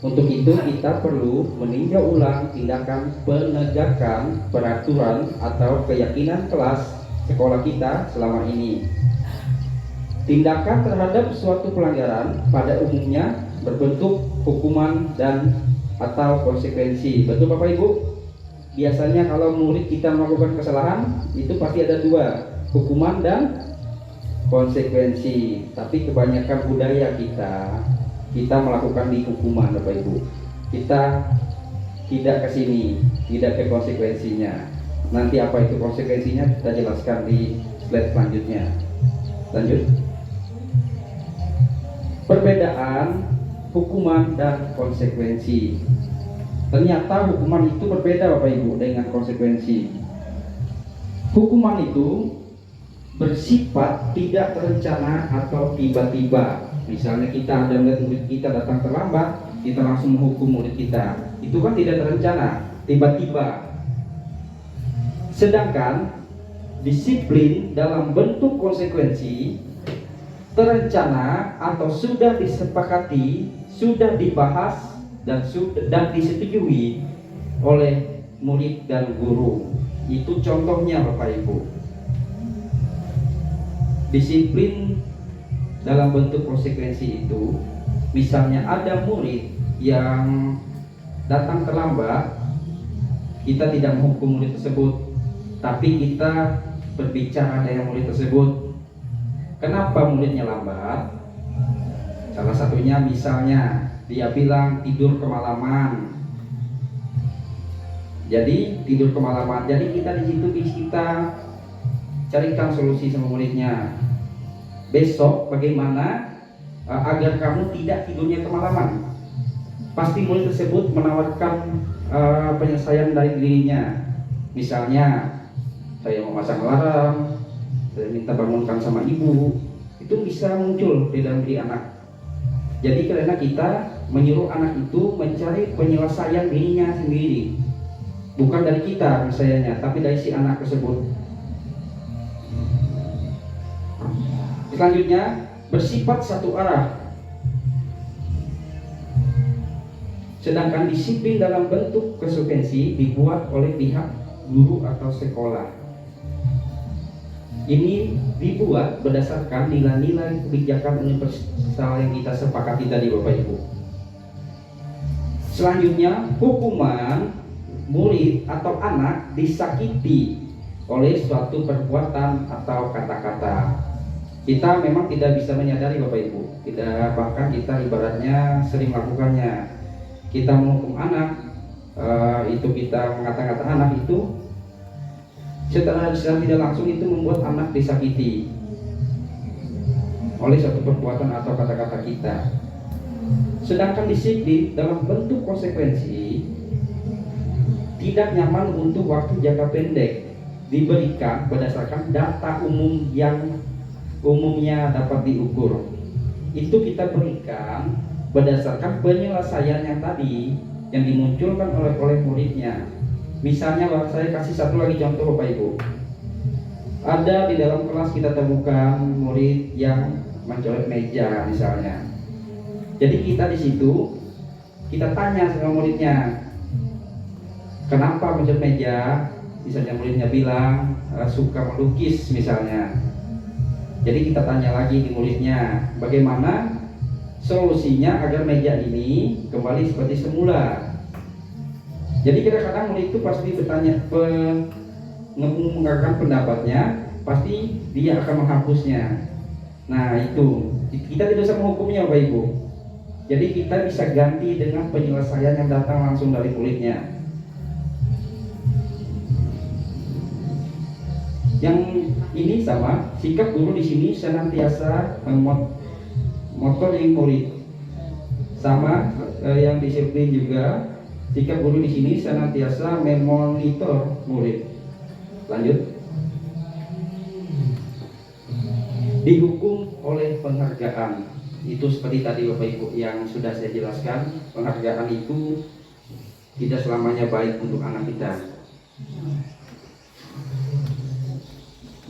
A: Untuk itu kita perlu meninjau ulang tindakan penegakan peraturan atau keyakinan kelas sekolah kita selama ini. Tindakan terhadap suatu pelanggaran pada umumnya berbentuk hukuman dan atau konsekuensi. Betul Bapak Ibu? Biasanya kalau murid kita melakukan kesalahan itu pasti ada dua, hukuman dan konsekuensi. Tapi kebanyakan budaya kita melakukan di hukuman, Bapak Ibu. Kita tidak ke sini, tidak ke konsekuensinya. Nanti apa itu konsekuensinya kita jelaskan di slide selanjutnya. Lanjut. Perbedaan hukuman dan konsekuensi. Ternyata hukuman itu berbeda, Bapak Ibu, dengan konsekuensi. Hukuman itu bersifat tidak terencana atau tiba-tiba. Misalnya kita ada melihat murid kita datang terlambat, kita langsung menghukum murid kita. Itu kan tidak terencana, tiba-tiba. Sedangkan disiplin dalam bentuk konsekuensi terencana atau sudah disepakati, sudah dibahas dan disetujui oleh murid dan guru. Itu contohnya Bapak Ibu. Disiplin dalam bentuk konsekuensi itu, misalnya ada murid yang datang terlambat, kita tidak menghukum murid tersebut, tapi kita berbicara dengan murid tersebut. Kenapa muridnya lambat? Salah satunya misalnya dia bilang tidur kemalaman. Jadi tidur kemalaman. Jadi kita di situ kita carikan solusi sama muridnya. Besok bagaimana agar kamu tidak tidurnya kemalaman? Pasti murid tersebut menawarkan penyelesaian dari dirinya. Misalnya saya memasang alarm, saya minta bangunkan sama ibu, itu bisa muncul di dalam diri anak. Jadi karena kita menyuruh anak itu mencari penyelesaian dirinya sendiri, bukan dari kita misalnya, tapi dari si anak tersebut. Selanjutnya, bersifat satu arah. Sedangkan disiplin dalam bentuk konsekuensi dibuat oleh pihak guru atau sekolah. Ini dibuat berdasarkan nilai-nilai kebijakan universal yang kita sepakati tadi, Bapak Ibu. Selanjutnya, hukuman murid atau anak disakiti oleh suatu perbuatan atau kata-kata. Kita memang tidak bisa menyadari, Bapak Ibu. Tidak, bahkan kita ibaratnya sering melakukannya. Kita menghukum anak, itu kita mengata-ngata anak itu, secara tidak langsung itu membuat anak disakiti oleh suatu perbuatan atau kata-kata kita. Sedangkan disiplin dalam bentuk konsekuensi tidak nyaman untuk waktu jangka pendek, diberikan berdasarkan data umum yang umumnya dapat diukur. Itu kita berikan berdasarkan penyelesaian yang tadi yang dimunculkan oleh muridnya. Misalnya, saya kasih satu lagi contoh, Bapak Ibu. Ada di dalam kelas kita temukan murid yang mencoret meja misalnya. Jadi kita di situ kita tanya sama muridnya, kenapa mencoret meja? Misalnya muridnya bilang suka melukis misalnya. Jadi kita tanya lagi di muridnya, bagaimana solusinya agar meja ini kembali seperti semula. Jadi kadang-kadang murid itu pasti bertanya, mengungkapkan pendapatnya, pasti dia akan menghapusnya. Nah itu, kita tidak bisa menghukumnya, Bapak Ibu. Jadi kita bisa ganti dengan penyelesaian yang datang langsung dari muridnya. Yang ini sama, sikap guru di sini senantiasa monitoring murid. Sama yang disiplin juga, sikap guru di sini senantiasa memonitor murid. Lanjut. Dihukum oleh penghargaan. Itu seperti tadi Bapak Ibu yang sudah saya jelaskan, penghargaan itu tidak selamanya baik untuk anak kita.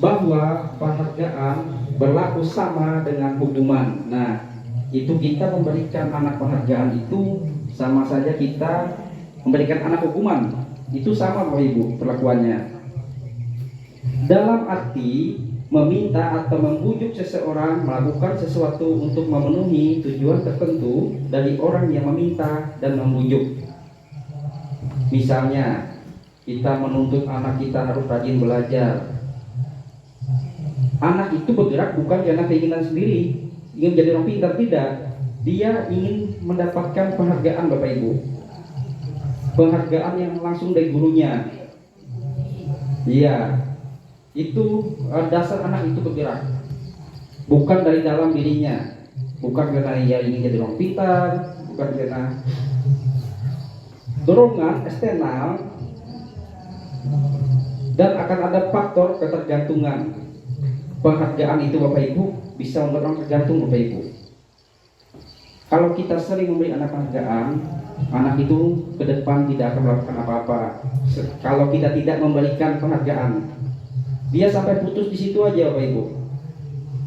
A: Bahwa penghargaan berlaku sama dengan hukuman. Nah, itu kita memberikan anak penghargaan itu sama saja kita memberikan anak hukuman. Itu sama, Bapak Ibu, perlakuannya. Dalam arti meminta atau membujuk seseorang melakukan sesuatu untuk memenuhi tujuan tertentu dari orang yang meminta dan membujuk. Misalnya, kita menuntut anak kita harus rajin belajar. Anak itu bergerak bukan karena keinginan sendiri, ingin jadi orang pintar, tidak. Dia ingin mendapatkan penghargaan, Bapak Ibu. Penghargaan yang langsung dari gurunya. Iya, itu dasar anak itu bergerak, bukan dari dalam dirinya, bukan karena ia ingin jadi orang pintar, bukan karena dorongan eksternal, dan akan ada faktor ketergantungan. Penghargaan itu, Bapak Ibu, bisa membuat orang tergantung, Bapak Ibu. Kalau kita sering memberi anak penghargaan, anak itu ke depan tidak akan melakukan apa-apa. Kalau kita tidak memberikan penghargaan, dia sampai putus di situ aja, Bapak Ibu.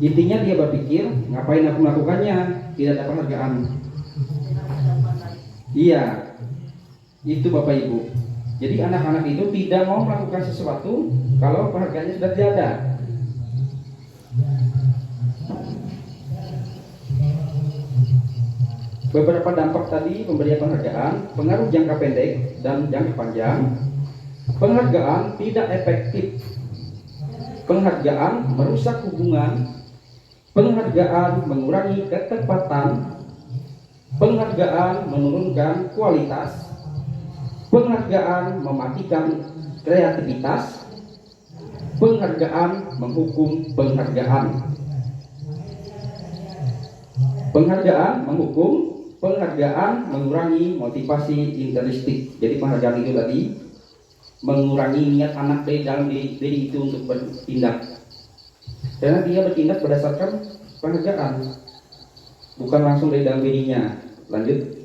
A: Intinya dia berpikir, ngapain aku melakukannya, tidak ada penghargaan. Iya, itu Bapak Ibu. Jadi anak-anak itu tidak mau melakukan sesuatu kalau penghargaannya sudah tidak ada. Beberapa dampak tadi pemberian penghargaan, pengaruh jangka pendek dan jangka panjang. Penghargaan tidak efektif. Penghargaan merusak hubungan. Penghargaan mengurangi ketepatan. Penghargaan menurunkan kualitas. Penghargaan mematikan kreativitas. Penghargaan menghukum penghargaan. Penghargaan menghukum, penghargaan mengurangi motivasi intrinsik. Jadi penghargaan itu tadi mengurangi niat anak dari dalam diri itu untuk bertindak, karena dia bertindak berdasarkan penghargaan, bukan langsung dari dalam dirinya. Lanjut.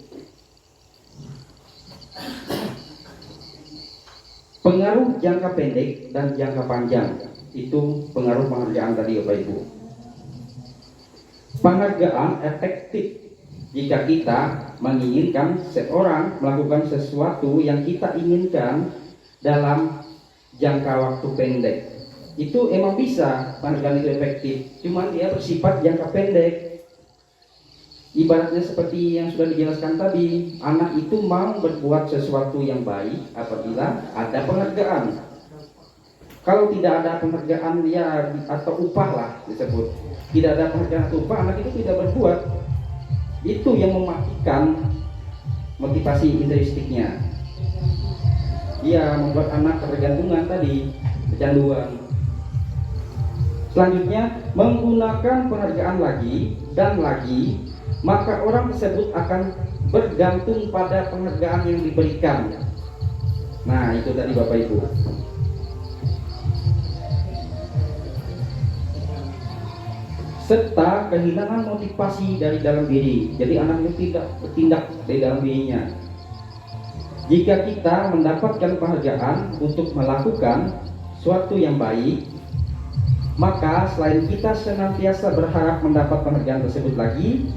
A: Pengaruh jangka pendek dan jangka panjang, itu pengaruh penghargaan tadi Bapak Ibu. Penghargaan efektif jika kita menginginkan seorang melakukan sesuatu yang kita inginkan dalam jangka waktu pendek. Itu emang bisa penghargaan itu efektif, cuma dia bersifat jangka pendek. Ibaratnya seperti yang sudah dijelaskan tadi, anak itu mau berbuat sesuatu yang baik apabila ada penghargaan. Kalau tidak ada penghargaan ya atau upah lah disebut, tidak ada penghargaan atau upah, anak itu tidak berbuat. Itu yang mematikan motivasi intrinstiknya. Dia membuat anak ketergantungan tadi, kecanduan. Selanjutnya, menggunakan penghargaan lagi dan lagi, maka orang tersebut akan bergantung pada penghargaan yang diberikan. Nah, itu tadi Bapak Ibu. Serta kehilangan motivasi dari dalam diri. Jadi anak itu tidak bertindak dari dalam dirinya. Jika kita mendapatkan penghargaan untuk melakukan suatu yang baik, maka selain kita senantiasa berharap mendapat penghargaan tersebut lagi,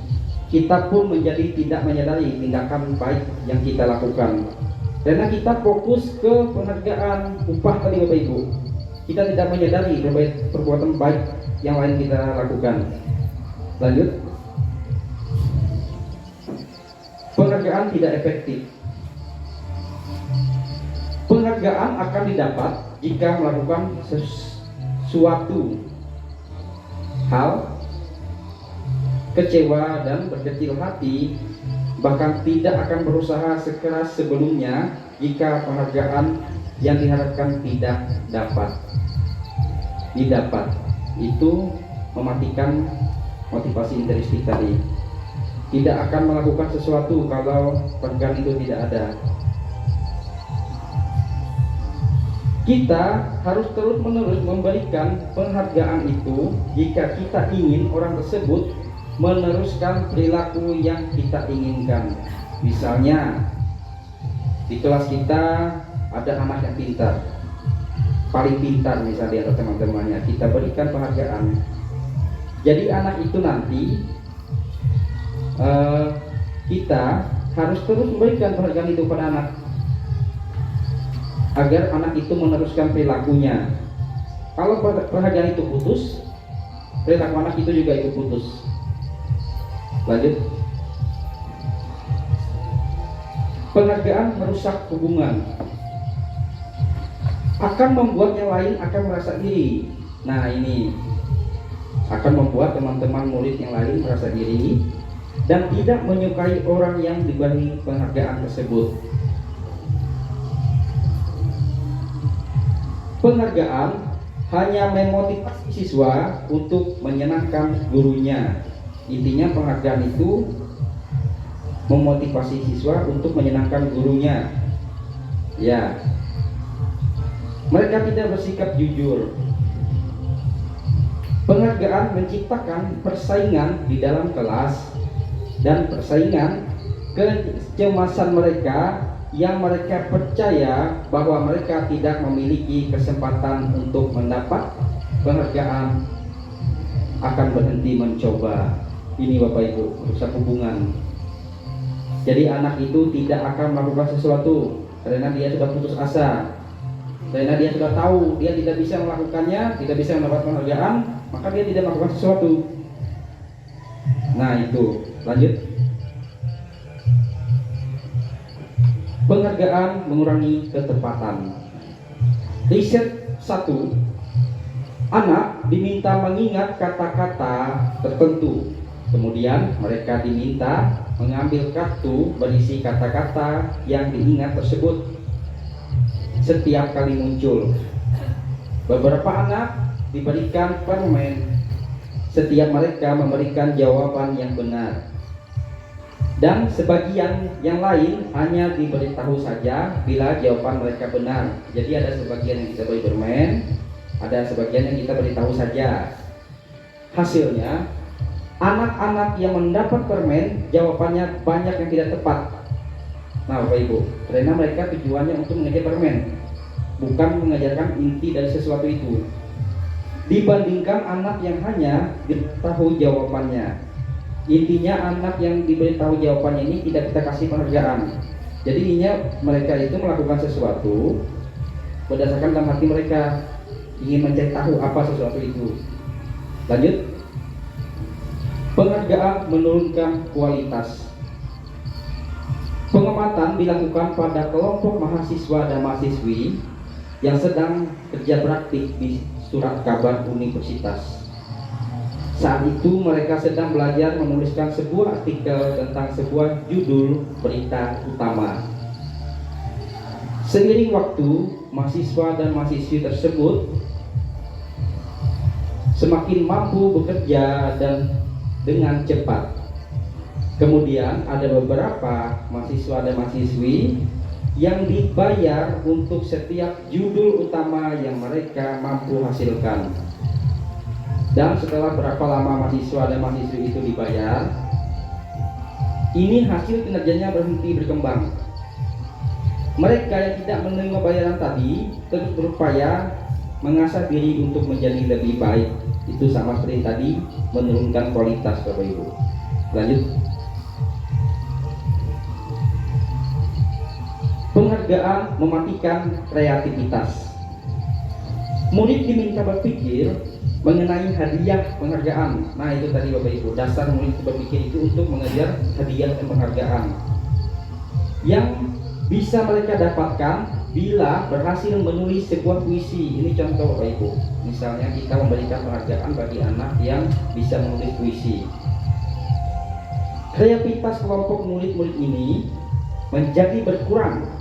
A: kita pun menjadi tidak menyadari tindakan baik yang kita lakukan, karena kita fokus ke penghargaan upah tadi Bapak Ibu. Kita tidak menyadari perbuatan baik yang lain kita lakukan. Lanjut. Penghargaan tidak efektif. Penghargaan akan didapat jika melakukan sesuatu hal kecewa dan berkecil hati, bahkan tidak akan berusaha sekeras sebelumnya jika penghargaan yang diharapkan tidak didapat. Itu mematikan motivasi intrinsik tadi. Tidak akan melakukan sesuatu kalau penghargaan itu tidak ada. Kita harus terus-menerus memberikan penghargaan itu jika kita ingin orang tersebut meneruskan perilaku yang kita inginkan. Misalnya di kelas kita ada anak yang pintar, paling pintar misalnya di antara teman-temannya, kita berikan penghargaan. Jadi anak itu nanti kita harus terus memberikan penghargaan itu pada anak, agar anak itu meneruskan perilakunya. Kalau penghargaan itu putus, perilaku anak itu juga ikut putus. Lanjut. Penghargaan merusak hubungan, akan membuat yang lain akan merasa iri. Nah, ini akan membuat teman-teman murid yang lain merasa iri dan tidak menyukai orang yang diberi penghargaan tersebut. Penghargaan hanya memotivasi siswa untuk menyenangkan gurunya. Intinya penghargaan itu memotivasi siswa untuk menyenangkan gurunya. Ya. Mereka tidak bersikap jujur. Penghargaan menciptakan persaingan di dalam kelas dan persaingan kecemasan mereka yang mereka percaya bahwa mereka tidak memiliki kesempatan untuk mendapat penghargaan akan berhenti mencoba. Ini Bapak Ibu, merusak hubungan. Jadi anak itu tidak akan melakukan sesuatu karena dia sudah putus asa, karena dia sudah tahu dia tidak bisa melakukannya, tidak bisa mendapat penghargaan, maka dia tidak melakukan sesuatu. Nah itu, lanjut. Penghargaan mengurangi ketepatan. Riset 1, anak diminta mengingat kata-kata tertentu. Kemudian mereka diminta mengambil kartu berisi kata-kata yang diingat tersebut setiap kali muncul. Beberapa anak diberikan permen. Setiap mereka memberikan jawaban yang benar. Dan sebagian yang lain hanya diberitahu saja bila jawaban mereka benar. Jadi ada sebagian yang kita beri permen, ada sebagian yang kita beritahu saja. Hasilnya, anak-anak yang mendapat permen jawabannya banyak yang tidak tepat. Nah Bapak Ibu, karena mereka tujuannya untuk mengejar permen, bukan mengajarkan inti dari sesuatu itu. Dibandingkan anak yang hanya diberitahu jawabannya. Intinya anak yang diberitahu jawabannya ini tidak kita kasih penghargaan. Jadi intinya mereka itu melakukan sesuatu berdasarkan dalam hati mereka ingin mencari tahu apa sesuatu itu. Lanjut. Penghargaan menurunkan kualitas. Pengamatan dilakukan pada kelompok mahasiswa dan mahasiswi yang sedang kerja praktik di surat kabar universitas. Saat itu mereka sedang belajar menuliskan sebuah artikel tentang sebuah judul berita utama. Seiring waktu, mahasiswa dan mahasiswi tersebut semakin mampu bekerja dan dengan cepat. Kemudian ada beberapa mahasiswa dan mahasiswi yang dibayar untuk setiap judul utama yang mereka mampu hasilkan. Dan setelah berapa lama mahasiswa dan mahasiswi itu dibayar, ini hasil kinerjanya berhenti berkembang. Mereka yang tidak menerima bayaran tadi terus berupaya mengasah diri untuk menjadi lebih baik. Itu sama seperti tadi, menurunkan kualitas Bapak Ibu. Lanjut. Penghargaan mematikan kreativitas. Murid diminta berpikir mengenai hadiah penghargaan. Nah itu tadi Bapak Ibu, dasar murid berpikir itu untuk mengejar hadiah dan penghargaan yang bisa mereka dapatkan bila berhasil menulis sebuah puisi. Ini contoh Bapak Ibu, misalnya kita memberikan penghargaan bagi anak yang bisa menulis puisi. Kreativitas kelompok murid-murid ini menjadi berkurang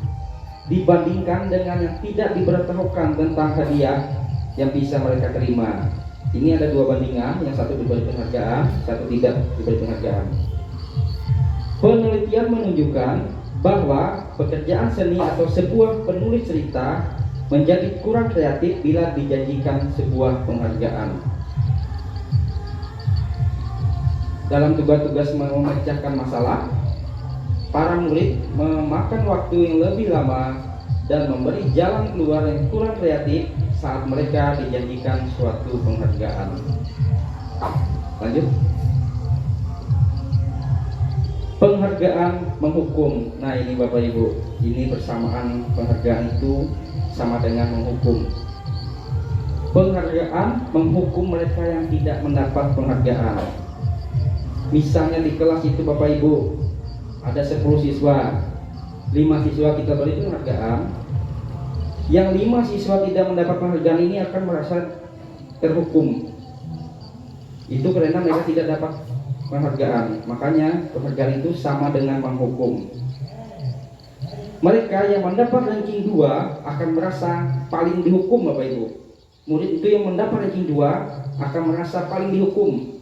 A: dibandingkan dengan yang tidak diberitahukan tentang hadiah yang bisa mereka terima. Ini ada dua bandingan, yang satu diberi penghargaan, satu tidak diberi penghargaan. Penelitian menunjukkan bahwa pekerjaan seni atau sebuah penulis cerita menjadi kurang kreatif bila dijanjikan sebuah penghargaan. Dalam tugas-tugas memecahkan masalah, para murid memakan waktu yang lebih lama dan memberi jalan keluar yang kurang kreatif saat mereka dijanjikan suatu penghargaan. Lanjut. Penghargaan menghukum. Nah ini Bapak Ibu, ini persamaan penghargaan itu sama dengan menghukum. Penghargaan menghukum mereka yang tidak mendapat penghargaan. Misalnya di kelas itu Bapak Ibu ada 10 siswa, 5 siswa kita beri penghargaan. Yang 5 siswa tidak mendapat penghargaan ini akan merasa terhukum. Itu karena mereka tidak dapat penghargaan. Makanya penghargaan itu sama dengan menghukum. Mereka yang mendapat ranking 2 akan merasa paling dihukum Bapak Ibu. Murid itu yang mendapat ranking 2 akan merasa paling dihukum.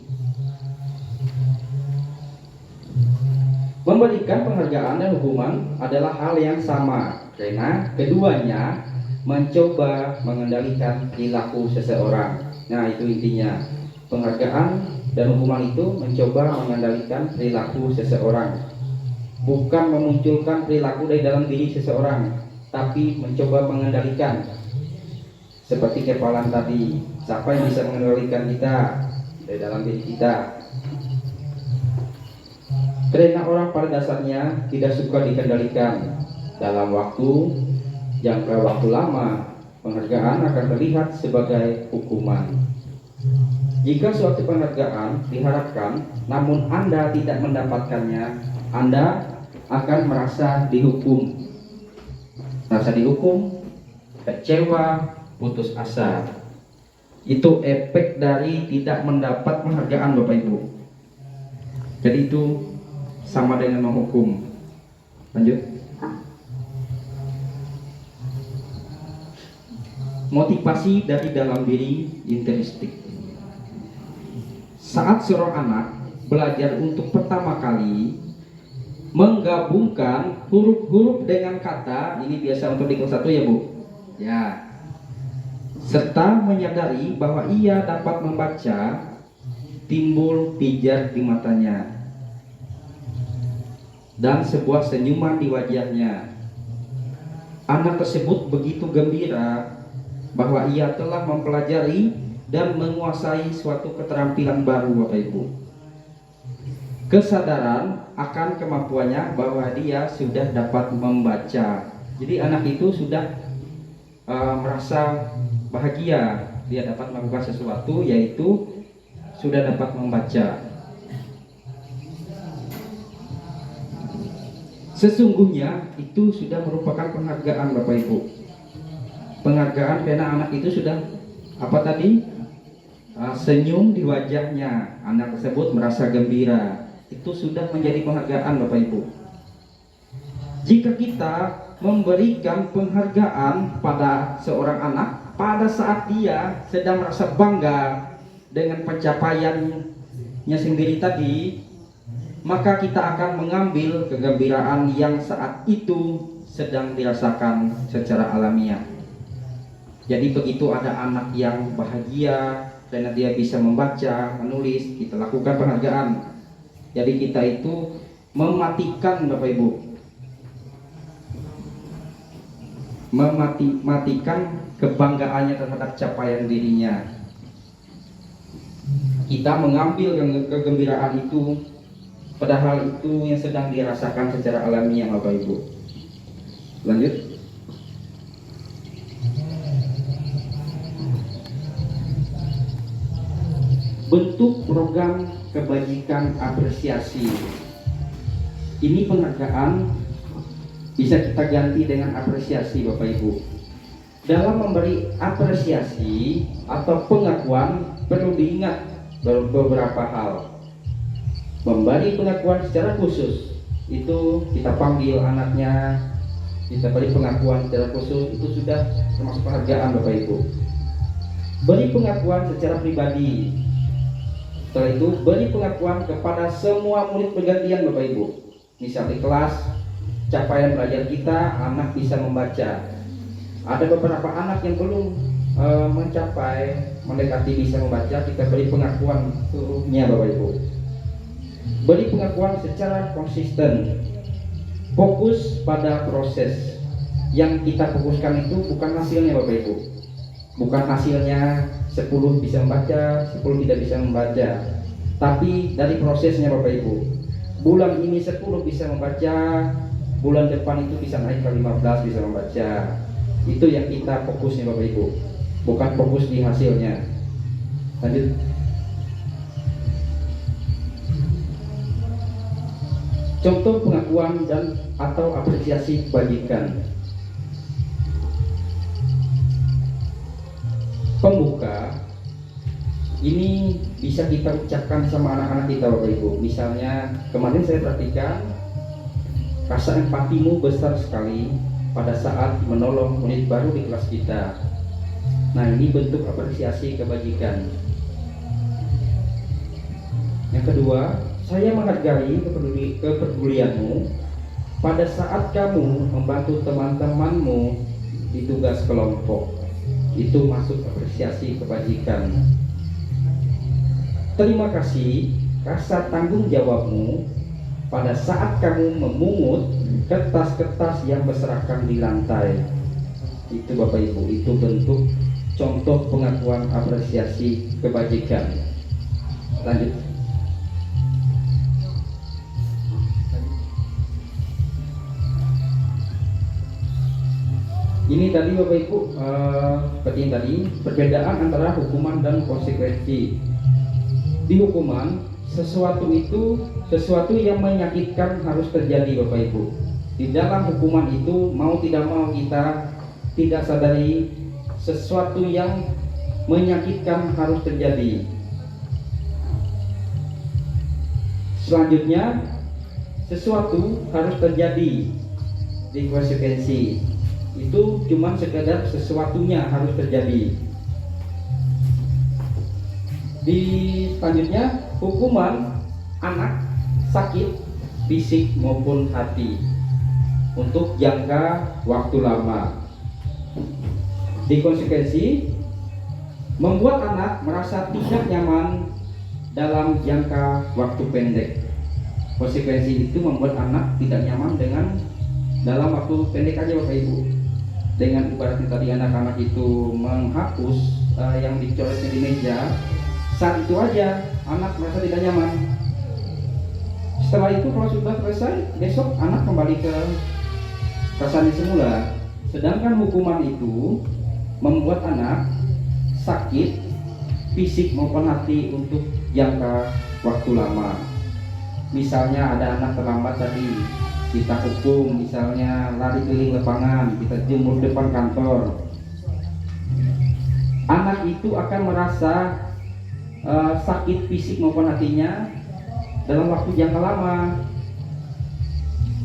A: Memberikan penghargaan dan hukuman adalah hal yang sama, karena keduanya mencoba mengendalikan perilaku seseorang. Nah itu intinya, penghargaan dan hukuman itu mencoba mengendalikan perilaku seseorang, bukan memunculkan perilaku dari dalam diri seseorang, tapi mencoba mengendalikan. Seperti kepalan tadi, siapa yang bisa mengendalikan kita dari dalam diri kita? Karena orang pada dasarnya tidak suka dikendalikan. Dalam jangka waktu lama, penghargaan akan terlihat sebagai hukuman. Jika suatu penghargaan diharapkan, namun Anda tidak mendapatkannya, Anda akan merasa dihukum. Merasa dihukum, kecewa, putus asa. Itu efek dari tidak mendapat penghargaan Bapak Ibu. Jadi itu sama dengan menghukum. Lanjut. Motivasi dari dalam diri intrinsik. Saat seorang anak belajar untuk pertama kali, menggabungkan huruf-huruf dengan kata, ini biasa untuk di kelas 1 ya Bu ya, serta menyadari bahwa ia dapat membaca, timbul pijar di matanya dan sebuah senyuman di wajahnya. Anak tersebut begitu gembira bahwa ia telah mempelajari dan menguasai suatu keterampilan baru Bapak Ibu. Kesadaran akan kemampuannya bahwa dia sudah dapat membaca. Jadi anak itu sudah merasa bahagia, dia dapat melakukan sesuatu, yaitu sudah dapat membaca. Sesungguhnya itu sudah merupakan penghargaan Bapak Ibu. Penghargaan karena anak itu sudah apa tadi? Senyum di wajahnya, anak tersebut merasa gembira. Itu sudah menjadi penghargaan Bapak Ibu. Jika kita memberikan penghargaan pada seorang anak pada saat dia sedang merasa bangga dengan pencapaiannya sendiri tadi, maka kita akan mengambil kegembiraan yang saat itu sedang dirasakan secara alamiah. Jadi begitu ada anak yang bahagia karena dia bisa membaca, menulis, kita lakukan penghargaan. Jadi kita itu mematikan Bapak Ibu, mematikan kebanggaannya terhadap capaian dirinya. Kita mengambil kegembiraan itu, padahal itu yang sedang dirasakan secara alamiah Bapak Ibu. Lanjut. Bentuk program kebajikan apresiasi. Ini penghargaan bisa kita ganti dengan apresiasi Bapak Ibu. Dalam memberi apresiasi atau pengakuan perlu diingat beberapa hal. Memberi pengakuan secara khusus itu kita panggil anaknya, kita beri pengakuan secara khusus, itu sudah termasuk penghargaan Bapak Ibu. Beri pengakuan secara pribadi, setelah itu beri pengakuan kepada semua murid bergantian Bapak Ibu. Misal di kelas, capaian belajar kita, anak bisa membaca. Ada beberapa anak yang belum mencapai, mendekati bisa membaca, kita beri pengakuan seluruhnya Bapak Ibu. Beri pengakuan secara konsisten, fokus pada proses. Yang kita fokuskan itu bukan hasilnya Bapak Ibu, bukan hasilnya 10 bisa membaca, 10 tidak bisa membaca, tapi dari prosesnya Bapak Ibu. Bulan ini 10 bisa membaca, bulan depan itu bisa naik ke 15 bisa membaca. Itu yang kita fokusnya Bapak Ibu, bukan fokus di hasilnya. Lanjut. Contoh pengakuan dan atau apresiasi kebajikan. Pembuka ini bisa kita ucapkan sama anak-anak kita Bapak Ibu. Misalnya kemarin saya perhatikan rasa empatimu besar sekali pada saat menolong murid baru di kelas kita. Nah, ini bentuk apresiasi kebajikan. Yang kedua, saya menghargai kepedulianmu pada saat kamu membantu teman-temanmu di tugas kelompok. Itu masuk apresiasi kebajikan. Terima kasih rasa tanggung jawabmu pada saat kamu memungut kertas-kertas yang berserakan di lantai. Itu Bapak Ibu, itu bentuk contoh pengakuan apresiasi kebajikan. Lanjut. Ini tadi Bapak Ibu, seperti yang tadi, perbedaan antara hukuman dan konsekuensi. Di hukuman, sesuatu yang menyakitkan harus terjadi Bapak Ibu. Di dalam hukuman itu, mau tidak mau kita tidak sadari sesuatu yang menyakitkan harus terjadi. Selanjutnya, sesuatu harus terjadi di konsekuensi. Itu cuma sekedar sesuatunya harus terjadi. Di selanjutnya, hukuman anak sakit fisik maupun hati untuk jangka waktu lama. Dikonsekuensi, membuat anak merasa tidak nyaman dalam jangka waktu pendek. Konsekuensi itu membuat anak tidak nyaman dengan dalam waktu pendek aja Bapak Ibu. Dengan ibaratnya tadi anak-anak itu menghapus yang dicoretnya di meja, saat itu aja anak merasa tidak nyaman. Setelah itu kalau sudah selesai, besok anak kembali ke rasanya semula. Sedangkan hukuman itu membuat anak sakit fisik maupun hati untuk jangka waktu lama. Misalnya ada anak terlambat tadi, kita hukum, misalnya lari keliling lapangan, kita jemur depan kantor. Anak itu akan merasa sakit fisik maupun hatinya dalam waktu jangka lama.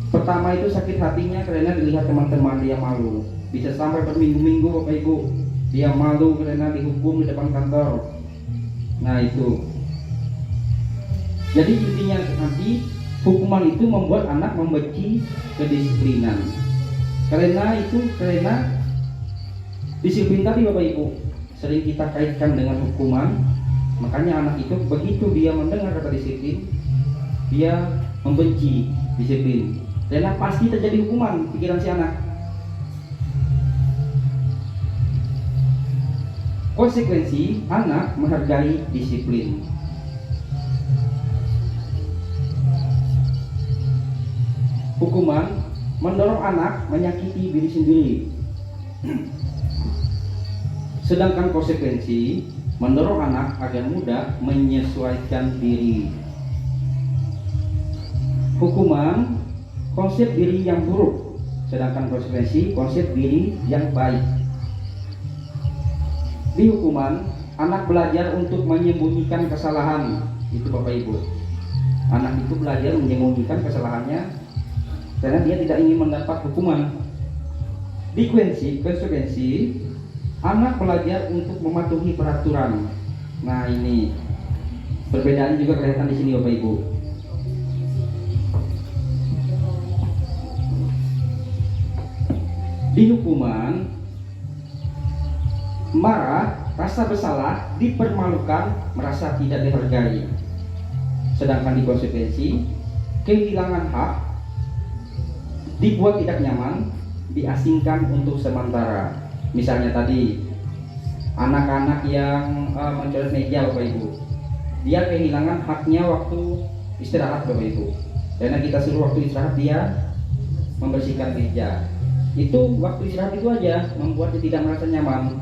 A: Pertama itu sakit hatinya karena dilihat teman-teman dia malu. Bisa sampai berminggu-minggu Bapak Ibu dia malu karena dihukum di depan kantor. Nah itu. Jadi intinya nanti hukuman itu membuat anak membenci kedisiplinan. Karena disiplin tadi Bapak Ibu sering kita kaitkan dengan hukuman. Makanya anak itu begitu dia mendengar kata disiplin, dia membenci disiplin. Karena pasti terjadi hukuman pikiran si anak. Konsekuensi anak menghargai disiplin. Hukuman mendorong anak menyakiti diri sendiri. Sedangkan konsekuensi mendorong anak agar mudah menyesuaikan diri. Hukuman konsep diri yang buruk, sedangkan konsekuensi konsep diri yang baik. Di hukuman, anak belajar untuk menyembunyikan kesalahan. Itu Bapak Ibu. Anak itu belajar menyembunyikan kesalahannya karena dia tidak ingin mendapat hukuman. Di konsekuensi, anak belajar untuk mematuhi peraturan. Nah ini perbedaan juga kelihatan di sini Bapak Ibu. Di hukuman, marah, rasa bersalah, dipermalukan, merasa tidak dihargai. Sedangkan di konsekuensi, kehilangan hak, dibuat tidak nyaman, diasingkan untuk sementara. Misalnya tadi anak-anak yang mencoret meja Bapak Ibu, dia kehilangan haknya waktu istirahat Bapak Ibu. Karena kita suruh waktu istirahat dia membersihkan meja. Itu waktu istirahat itu aja membuat dia tidak merasa nyaman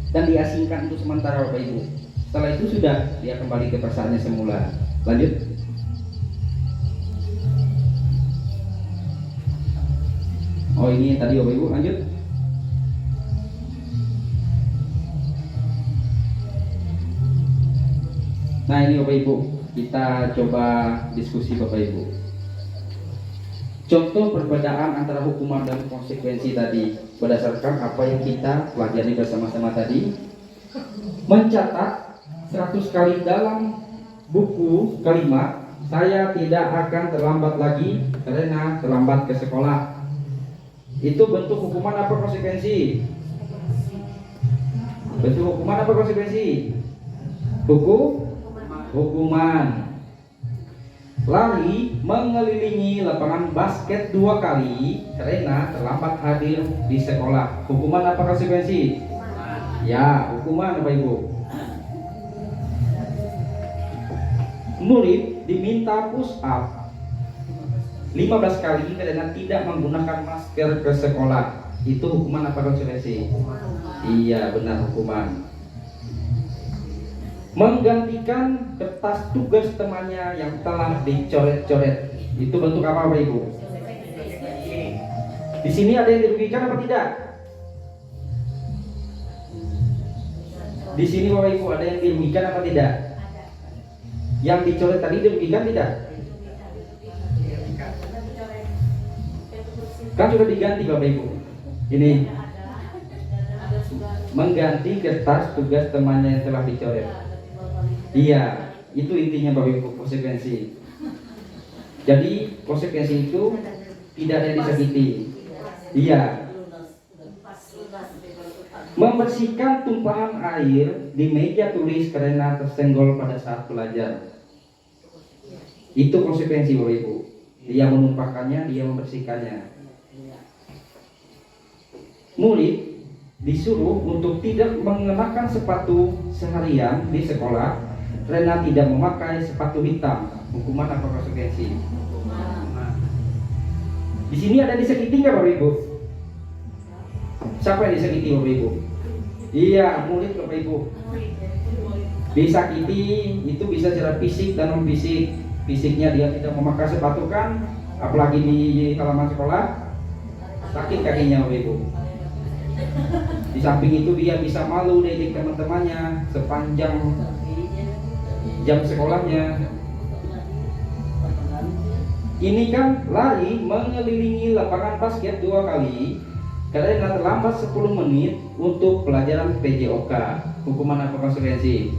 A: dan diasingkan untuk sementara Bapak Ibu. Setelah itu sudah dia kembali ke perasaannya semula. Lanjut. Oh ini tadi Bapak Ibu, lanjut. Nah ini Bapak Ibu, kita coba diskusi Bapak Ibu. Contoh perbedaan antara hukuman dan konsekuensi tadi berdasarkan apa yang kita pelajari bersama-sama tadi. Mencatat 100 kali dalam buku kalimat, saya tidak akan terlambat lagi karena terlambat ke sekolah. Itu bentuk hukuman apa konsekuensi? Bentuk hukuman apa konsekuensi? Hukuman. Lari mengelilingi lapangan basket 2 kali karena terlambat hadir di sekolah. Hukuman apa konsekuensi? Ya, hukuman Bapak Ibu. Murid diminta push up 15 kali karena tidak menggunakan masker ke sekolah. Itu hukuman apa konsekuensi? Iya, benar, hukuman. Menggantikan kertas tugas temannya yang telah dicoret-coret. Itu bentuk apa Bapak Ibu? Di sini ada yang dirugikan apa tidak? Di sini Bapak Ibu ada yang dirugikan apa tidak? Yang dicoret tadi dirugikan tidak? Kan sudah diganti Bapak Ibu. Ini mengganti kertas tugas temannya yang telah dicoret. Iya, itu intinya Bapak Ibu, konsekuensi. Jadi konsekuensi itu tidak ada yang disakiti. Iya. Membersihkan tumpahan air di meja tulis karena tersenggol pada saat belajar. Itu konsekuensi Bapak Ibu. Dia menumpahkannya, dia membersihkannya. Murid disuruh untuk tidak mengenakan sepatu seharian di sekolah karena tidak memakai sepatu hitam. Hukuman apa konsekuensi? Nah, di sini ada disakiti nggak Bapak Ibu? Siapa yang disakiti Bapak Ibu? Iya, murid Bapak Ibu. Disakiti itu bisa secara fisik dan non fisik. Fisiknya dia tidak memakai sepatu kan, apalagi di halaman sekolah, sakit kakinya Bapak Ibu. Di samping itu dia bisa malu diajak teman-temannya sepanjang jam sekolahnya. Ini kan lari mengelilingi lapangan basket 2 kali karena terlambat 10 menit untuk pelajaran PJOK. Hukuman apa konsekuensi?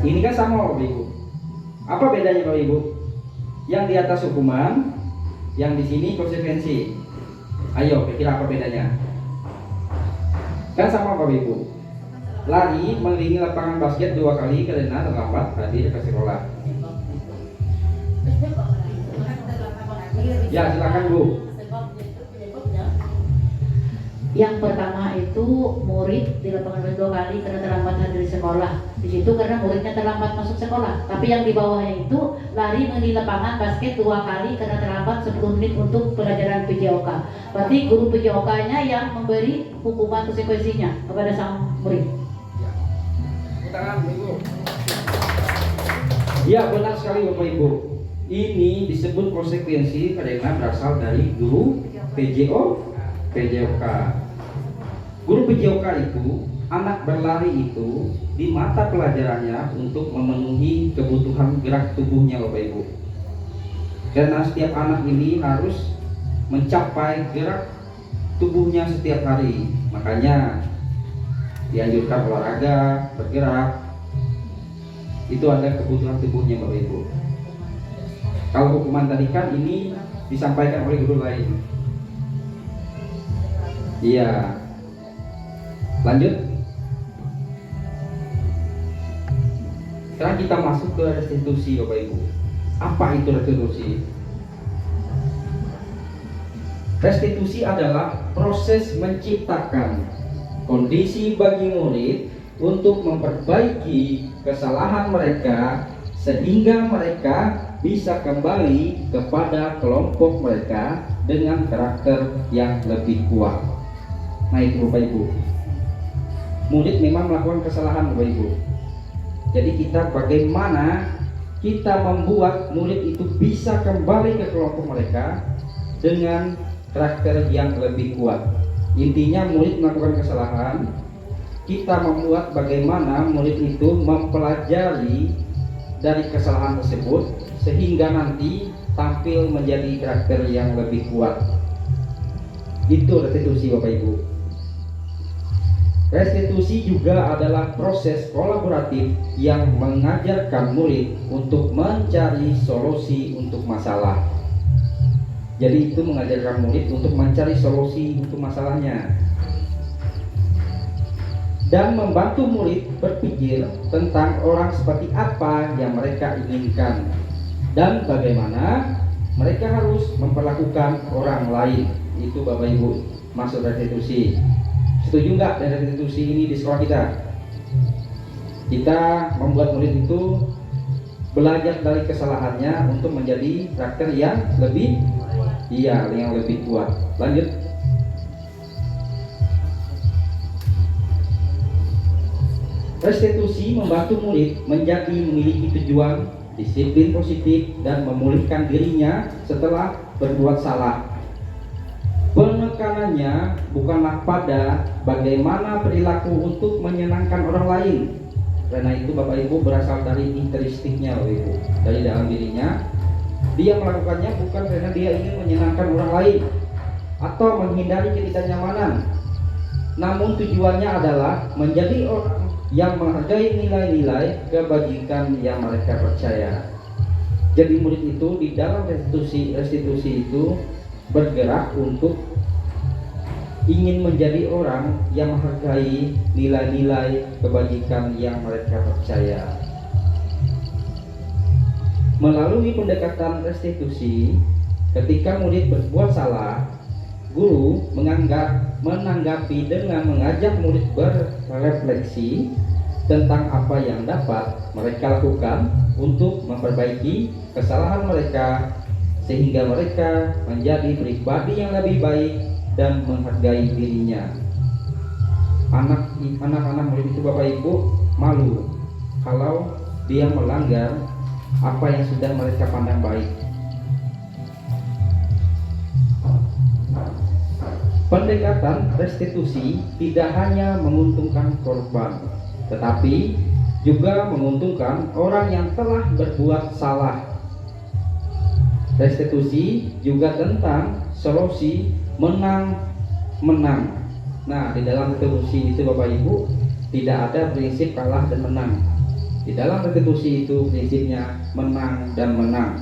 A: Ini kan sama Bapak Ibu. Apa bedanya Bapak Ibu? Yang di atas hukuman, yang di sini konsekuensi. Ayo, kira apa bedanya? Kan sama Bapak Ibu. Lari mengelilingi lapangan basket 2 kali karena terlambat hadir ke sekolah. Ya, silakan Bu.
E: Yang pertama itu murid di lapangan basket 2 kali karena terlambat hadir di sekolah. Di situ karena muridnya terlambat masuk sekolah. Tapi yang di bawahnya itu lari di lapangan basket 2 kali karena terlambat 10 menit untuk pelajaran PJOK. Berarti guru PJOK-nya yang memberi hukuman konsekuensinya kepada sang murid.
A: Tangan Ibu. Ya, benar sekali Bapak Ibu. Ini disebut konsekuensi karena berasal dari guru PJOK. Guru PJOK itu anak berlari itu di mata pelajarannya untuk memenuhi kebutuhan gerak tubuhnya Bapak Ibu. Karena setiap anak ini harus mencapai gerak tubuhnya setiap hari. Makanya dianjurkan olahraga, bergerak. Itu ada kebutuhan tubuhnya Bapak Ibu. Kalau hukuman tadi kan ini disampaikan oleh guru lain. Iya. Lanjut. Sekarang kita masuk ke restitusi Bapak Ibu. Apa itu restitusi? Restitusi adalah proses menciptakan kondisi bagi murid untuk memperbaiki kesalahan mereka sehingga mereka bisa kembali kepada kelompok mereka dengan karakter yang lebih kuat. Nah itu Bapak Ibu. Murid memang melakukan kesalahan Bapak Ibu. Jadi kita bagaimana kita membuat murid itu bisa kembali ke kelompok mereka dengan karakter yang lebih kuat. Intinya murid melakukan kesalahan, kita membuat bagaimana murid itu mempelajari dari kesalahan tersebut sehingga nanti tampil menjadi karakter yang lebih kuat. Itu restitusi Bapak Ibu. Restitusi juga adalah proses kolaboratif yang mengajarkan murid untuk mencari solusi untuk masalah. Jadi itu mengajarkan murid untuk mencari solusi untuk masalahnya dan membantu murid berpikir tentang orang seperti apa yang mereka inginkan dan bagaimana mereka harus memperlakukan orang lain. Itu Bapak Ibu maksud restitusi. Setuju nggak dengan restitusi ini di sekolah kita? Kita membuat murid itu belajar dari kesalahannya untuk menjadi karakter yang lebih yang lebih kuat. Lanjut. Restitusi membantu murid menjadi memiliki tujuan, disiplin positif, dan memulihkan dirinya setelah berbuat salah. Penekanannya bukanlah pada bagaimana perilaku untuk menyenangkan orang lain, karena itu Bapak Ibu berasal dari intrinstiknya Bapak Ibu, dari dalam dirinya. Dia melakukannya bukan karena dia ingin menyenangkan orang lain atau menghindari ketidaknyamanan, namun tujuannya adalah menjadi orang yang menghargai nilai-nilai kebajikan yang mereka percaya. Jadi murid itu di dalam restitusi itu bergerak untuk ingin menjadi orang yang menghargai nilai-nilai kebajikan yang mereka percaya. Melalui pendekatan restitusi, ketika murid berbuat salah, guru menanggapi dengan mengajak murid berefleksi tentang apa yang dapat mereka lakukan untuk memperbaiki kesalahan mereka, sehingga mereka menjadi pribadi yang lebih baik dan menghargai dirinya. Anak-anak murid itu Bapak Ibu malu kalau dia melanggar apa yang sudah mereka pandang baik. Pendekatan restitusi tidak hanya menguntungkan korban, tetapi juga menguntungkan orang yang telah berbuat salah. Restitusi juga tentang solusi menang-menang. Nah, di dalam restitusi itu Bapak Ibu tidak ada prinsip kalah dan menang. Di dalam restitusi itu prinsipnya menang dan menang.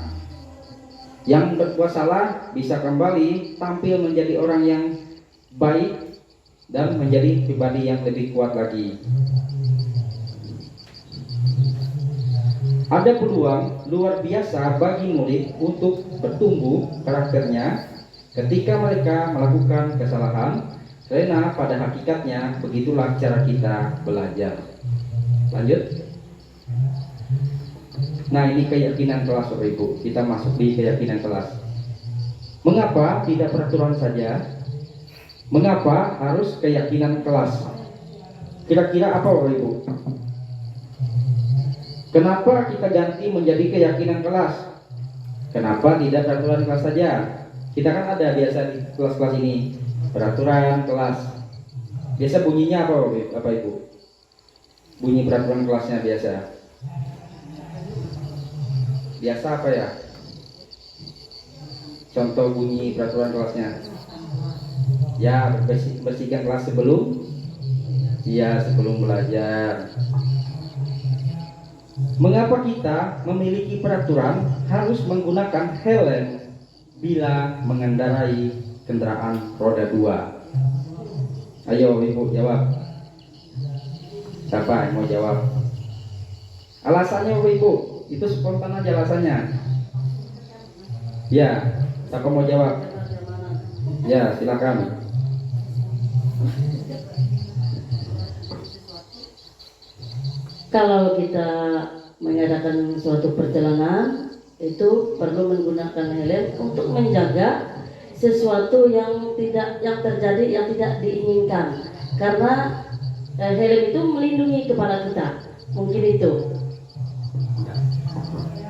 A: Yang berbuat salah bisa kembali tampil menjadi orang yang baik dan menjadi pribadi yang lebih kuat lagi. Ada peluang luar biasa bagi murid untuk bertumbuh karakternya ketika mereka melakukan kesalahan, karena pada hakikatnya begitulah cara kita belajar. Lanjut. Nah, ini keyakinan kelas Bapak Ibu. Kita masuk di keyakinan kelas. Mengapa tidak peraturan saja? Mengapa harus keyakinan kelas? Kira-kira apa Bapak Ibu? Kenapa kita ganti menjadi keyakinan kelas? Kenapa tidak peraturan kelas saja? Kita kan ada biasa di kelas-kelas ini peraturan kelas. Biasa bunyinya apa Bapak Ibu? Bunyi peraturan kelasnya biasa. Biasa apa ya? Contoh bunyi peraturan kelasnya. Ya, bersihkan kelas sebelum belajar. Mengapa kita memiliki peraturan harus menggunakan helm bila mengendarai kendaraan roda 2? Ayo Ibu jawab. Siapa yang mau jawab? Alasannya Ibu, itu spontan aja alasannya. Ya, siapa mau jawab? Ya, silakan.
G: Kalau kita mengadakan suatu perjalanan itu perlu menggunakan helm untuk menjaga sesuatu yang terjadi yang tidak diinginkan, karena helm itu melindungi kepala kita. Mungkin itu.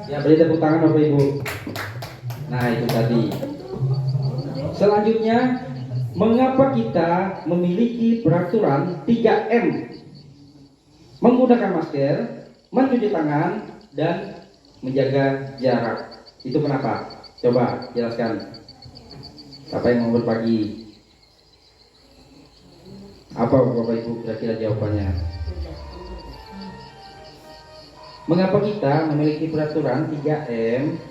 A: Ya, beri tepuk tangan Bapak Ibu. Nah, itu tadi. Selanjutnya, mengapa kita memiliki peraturan 3M? Menggunakan masker, mencuci tangan, dan menjaga jarak. Itu kenapa? Coba jelaskan. Apa yang mau berbagi? Apa Bapak Ibu kira-kira jawabannya? Mengapa kita memiliki peraturan 3M?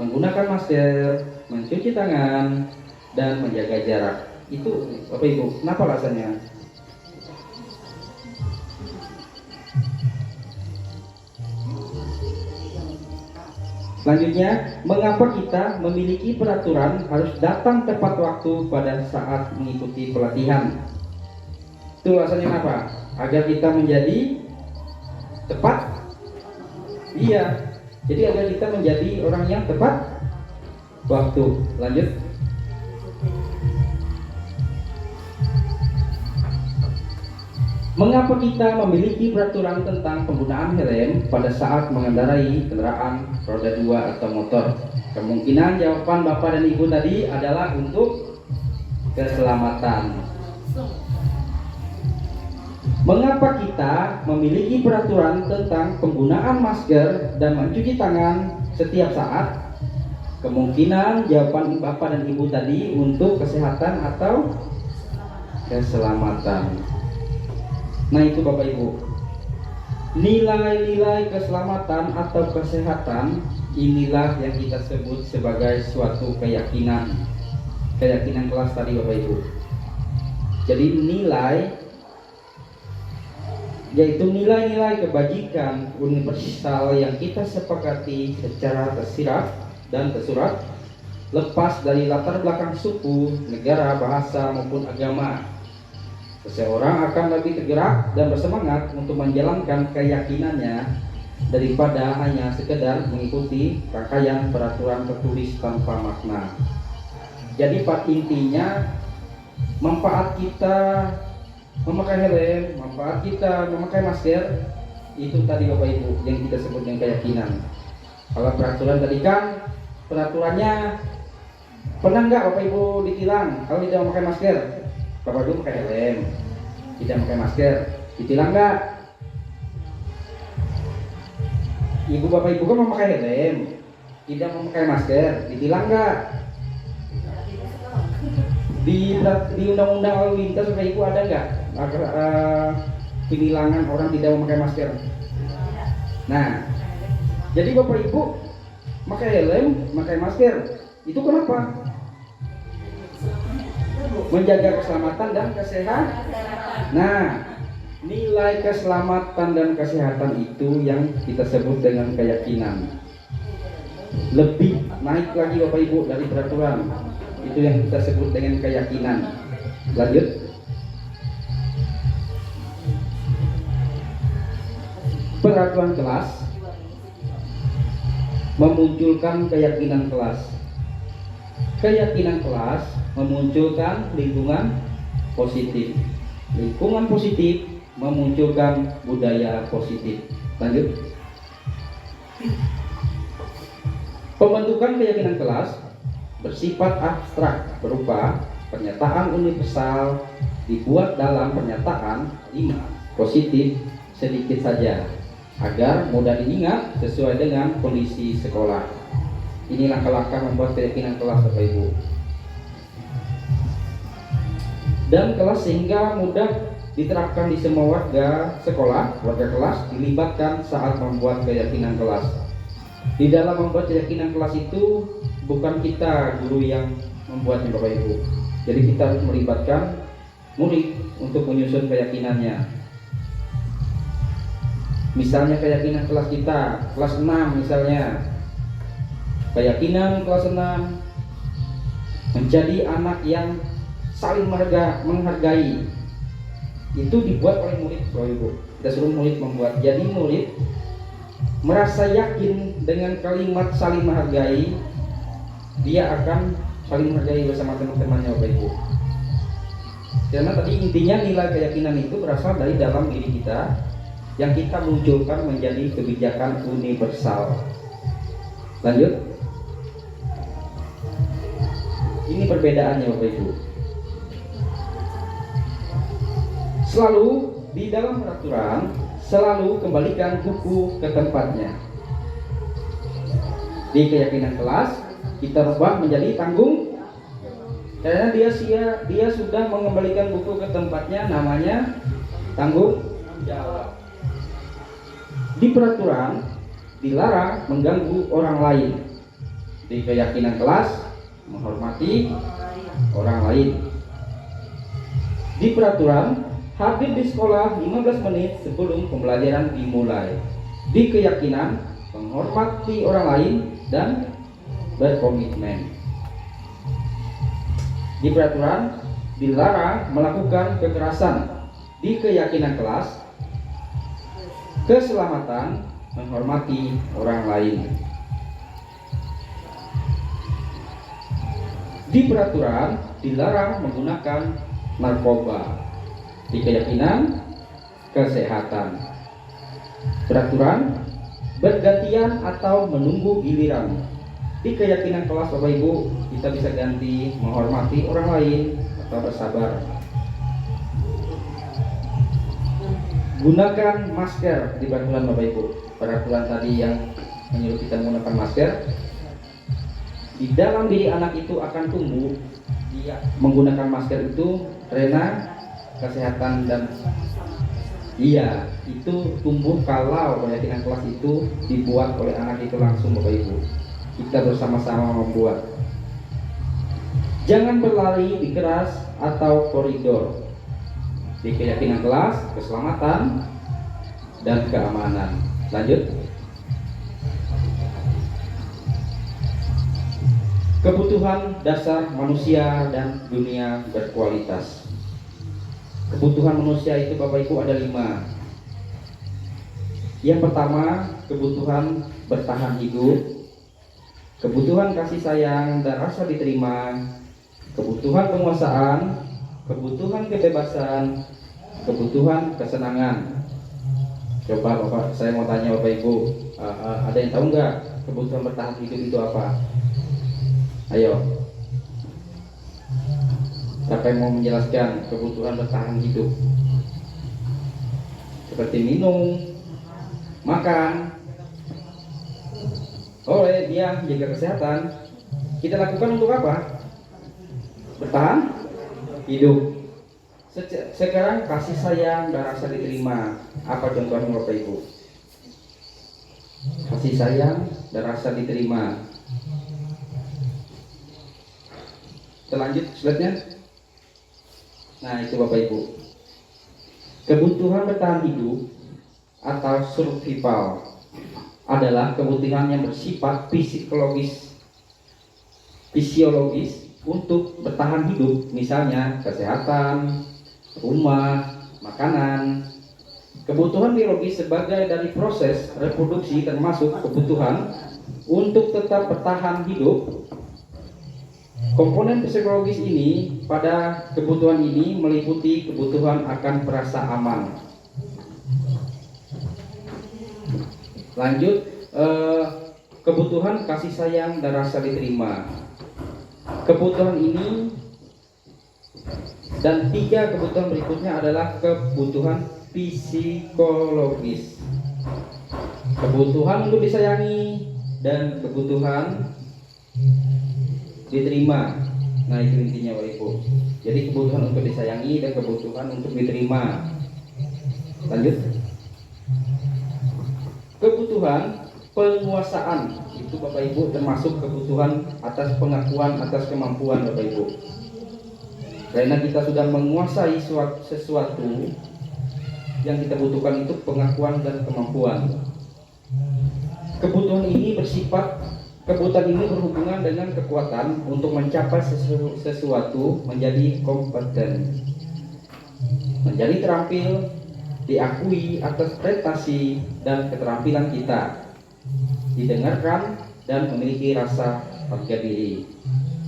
A: Menggunakan masker, mencuci tangan, dan menjaga jarak. Itu Bapak Ibu, kenapa alasannya? Selanjutnya, mengapa kita memiliki peraturan harus datang tepat waktu pada saat mengikuti pelatihan? Itu alasannya apa? Agar kita menjadi tepat? Iya. Jadi agar kita menjadi orang yang tepat waktu. Lanjut. Mengapa kita memiliki peraturan tentang penggunaan helm pada saat mengendarai kendaraan roda 2 atau motor? Kemungkinan jawaban Bapak dan Ibu tadi adalah untuk keselamatan. Mengapa kita memiliki peraturan tentang penggunaan masker dan mencuci tangan setiap saat? Kemungkinan jawaban Bapak dan Ibu tadi untuk kesehatan atau keselamatan. Nah, itu Bapak Ibu, nilai-nilai keselamatan atau kesehatan inilah yang kita sebut sebagai suatu keyakinan kelas tadi Bapak Ibu. Jadi nilai, yaitu nilai-nilai kebajikan universal yang kita sepakati secara tersirat dan tersurat, lepas dari latar belakang suku, negara, bahasa maupun agama. Seseorang akan lebih tergerak dan bersemangat untuk menjalankan keyakinannya daripada hanya sekedar mengikuti rangkaian peraturan tertulis tanpa makna. Jadi intinya, manfaat kita memakai helm, manfaat kita memakai masker, itu tadi Bapak Ibu yang kita sebut dengan keyakinan. Kalau peraturan tadi kan peraturannya, pernah nggak Bapak Ibu ditilang kalau tidak memakai masker? Bapak Ibu pakai helm, tidak memakai masker, ditilang nggak? Ibu Bapak Ibu kan memakai helm, tidak memakai masker, ditilang nggak? Di undang-undang lalu lintas Bapak Ibu ada nggak penilangan orang tidak memakai masker? Nah, jadi Bapak Ibu pakai helm, memakai masker, itu kenapa? Menjaga keselamatan dan kesehatan. Nah, nilai keselamatan dan kesehatan itu yang kita sebut dengan keyakinan. Lebih naik lagi Bapak Ibu dari peraturan, itu yang kita sebut dengan keyakinan. Lanjut. Peraturan kelas memunculkan keyakinan kelas. Keyakinan kelas memunculkan lingkungan positif. Lingkungan positif memunculkan budaya positif. Lanjut. Pembentukan keyakinan kelas bersifat abstrak berupa pernyataan universal dibuat dalam pernyataan 5 positif sedikit saja agar mudah diingat sesuai dengan kondisi sekolah. Ini langkah-langkah membuat keyakinan kelas Bapak Ibu. Dan kelas sehingga mudah diterapkan di semua warga sekolah, warga kelas dilibatkan saat membuat keyakinan kelas. Di dalam membuat keyakinan kelas itu bukan kita guru yang membuatnya Bapak Ibu. Jadi kita harus melibatkan murid untuk menyusun keyakinannya. Misalnya keyakinan kelas kita, kelas 6 misalnya. Keyakinan kelas 6 menjadi anak yang saling menghargai. Itu dibuat oleh murid Bapak Ibu. Kita suruh murid membuat. Jadi murid merasa yakin dengan kalimat saling menghargai, dia akan saling menghargai bersama teman-temannya Bapak Ibu. Karena tadi intinya nilai keyakinan itu berasal dari dalam diri kita yang kita munculkan menjadi kebijakan universal. Lanjut. Ini perbedaannya Bapak Ibu. Selalu di dalam peraturan selalu kembalikan buku ke tempatnya. Di keyakinan kelas kita rubah menjadi tanggung, karena dia sudah mengembalikan buku ke tempatnya, namanya tanggung jawab. Di peraturan dilarang mengganggu orang lain. Di keyakinan kelas menghormati orang lain. Di peraturan hadir di sekolah 15 menit sebelum pembelajaran dimulai. Di keyakinan menghormati orang lain dan berkomitmen. Di peraturan dilarang melakukan kekerasan. Di keyakinan kelas keselamatan menghormati orang lain. Di peraturan dilarang menggunakan narkoba. Di keyakinan kesehatan. Peraturan bergantian atau menunggu giliran. Di keyakinan kelas Bapak Ibu kita bisa ganti menghormati orang lain atau bersabar. Gunakan masker di peraturan Bapak Ibu. Peraturan tadi yang menyuruh kita menggunakan masker, di dalam diri anak itu akan tumbuh dia menggunakan masker itu karena kesehatan dan Iya, itu tumbuh kalau keyakinan kelas itu dibuat oleh anak itu langsung, Bapak Ibu. Kita bersama-sama membuat. Jangan berlari di keras atau koridor. Di keyakinan kelas, keselamatan, dan keamanan. Lanjut. Kebutuhan dasar manusia dan dunia berkualitas. Kebutuhan manusia itu, Bapak Ibu, ada 5. Yang pertama, kebutuhan bertahan hidup, kebutuhan kasih sayang dan rasa diterima, kebutuhan penguasaan, kebutuhan kebebasan, kebutuhan kesenangan. Coba Bapak, saya mau tanya Bapak Ibu, ada yang tahu nggak kebutuhan bertahan hidup itu apa? Ayo, siapa yang mau menjelaskan kebutuhan bertahan hidup? Seperti minum, makan, dia menjaga kesehatan. Kita lakukan untuk apa? Bertahan hidup. Sekarang kasih sayang dan rasa diterima. Apa contohnya Bapak Ibu? Kasih sayang dan rasa diterima. Terlanjut slide-nya. Nah, itu Bapak Ibu. Kebutuhan bertahan hidup atau survival adalah kebutuhan yang bersifat fisiologis untuk bertahan hidup, misalnya kesehatan, rumah, makanan. Kebutuhan biologis sebagai dari proses reproduksi termasuk kebutuhan untuk tetap bertahan hidup. Komponen psikologis ini pada kebutuhan ini meliputi kebutuhan akan perasa aman. Lanjut, kebutuhan kasih sayang dan rasa diterima. Kebutuhan ini dan 3 kebutuhan berikutnya adalah kebutuhan psikologis. Kebutuhan untuk disayangi dan kebutuhan diterima. Nah, itu intinya Bapak Ibu. Jadi kebutuhan untuk disayangi dan kebutuhan untuk diterima. Lanjut. Kebutuhan penguasaan itu Bapak Ibu termasuk kebutuhan atas pengakuan atas kemampuan Bapak Ibu. Karena kita sudah menguasai sesuatu, yang kita butuhkan itu pengakuan dan kemampuan. Kebutuhan ini berhubungan dengan kekuatan untuk mencapai sesuatu, menjadi kompeten, menjadi terampil, diakui atas prestasi dan keterampilan kita, didengarkan dan memiliki rasa harga diri.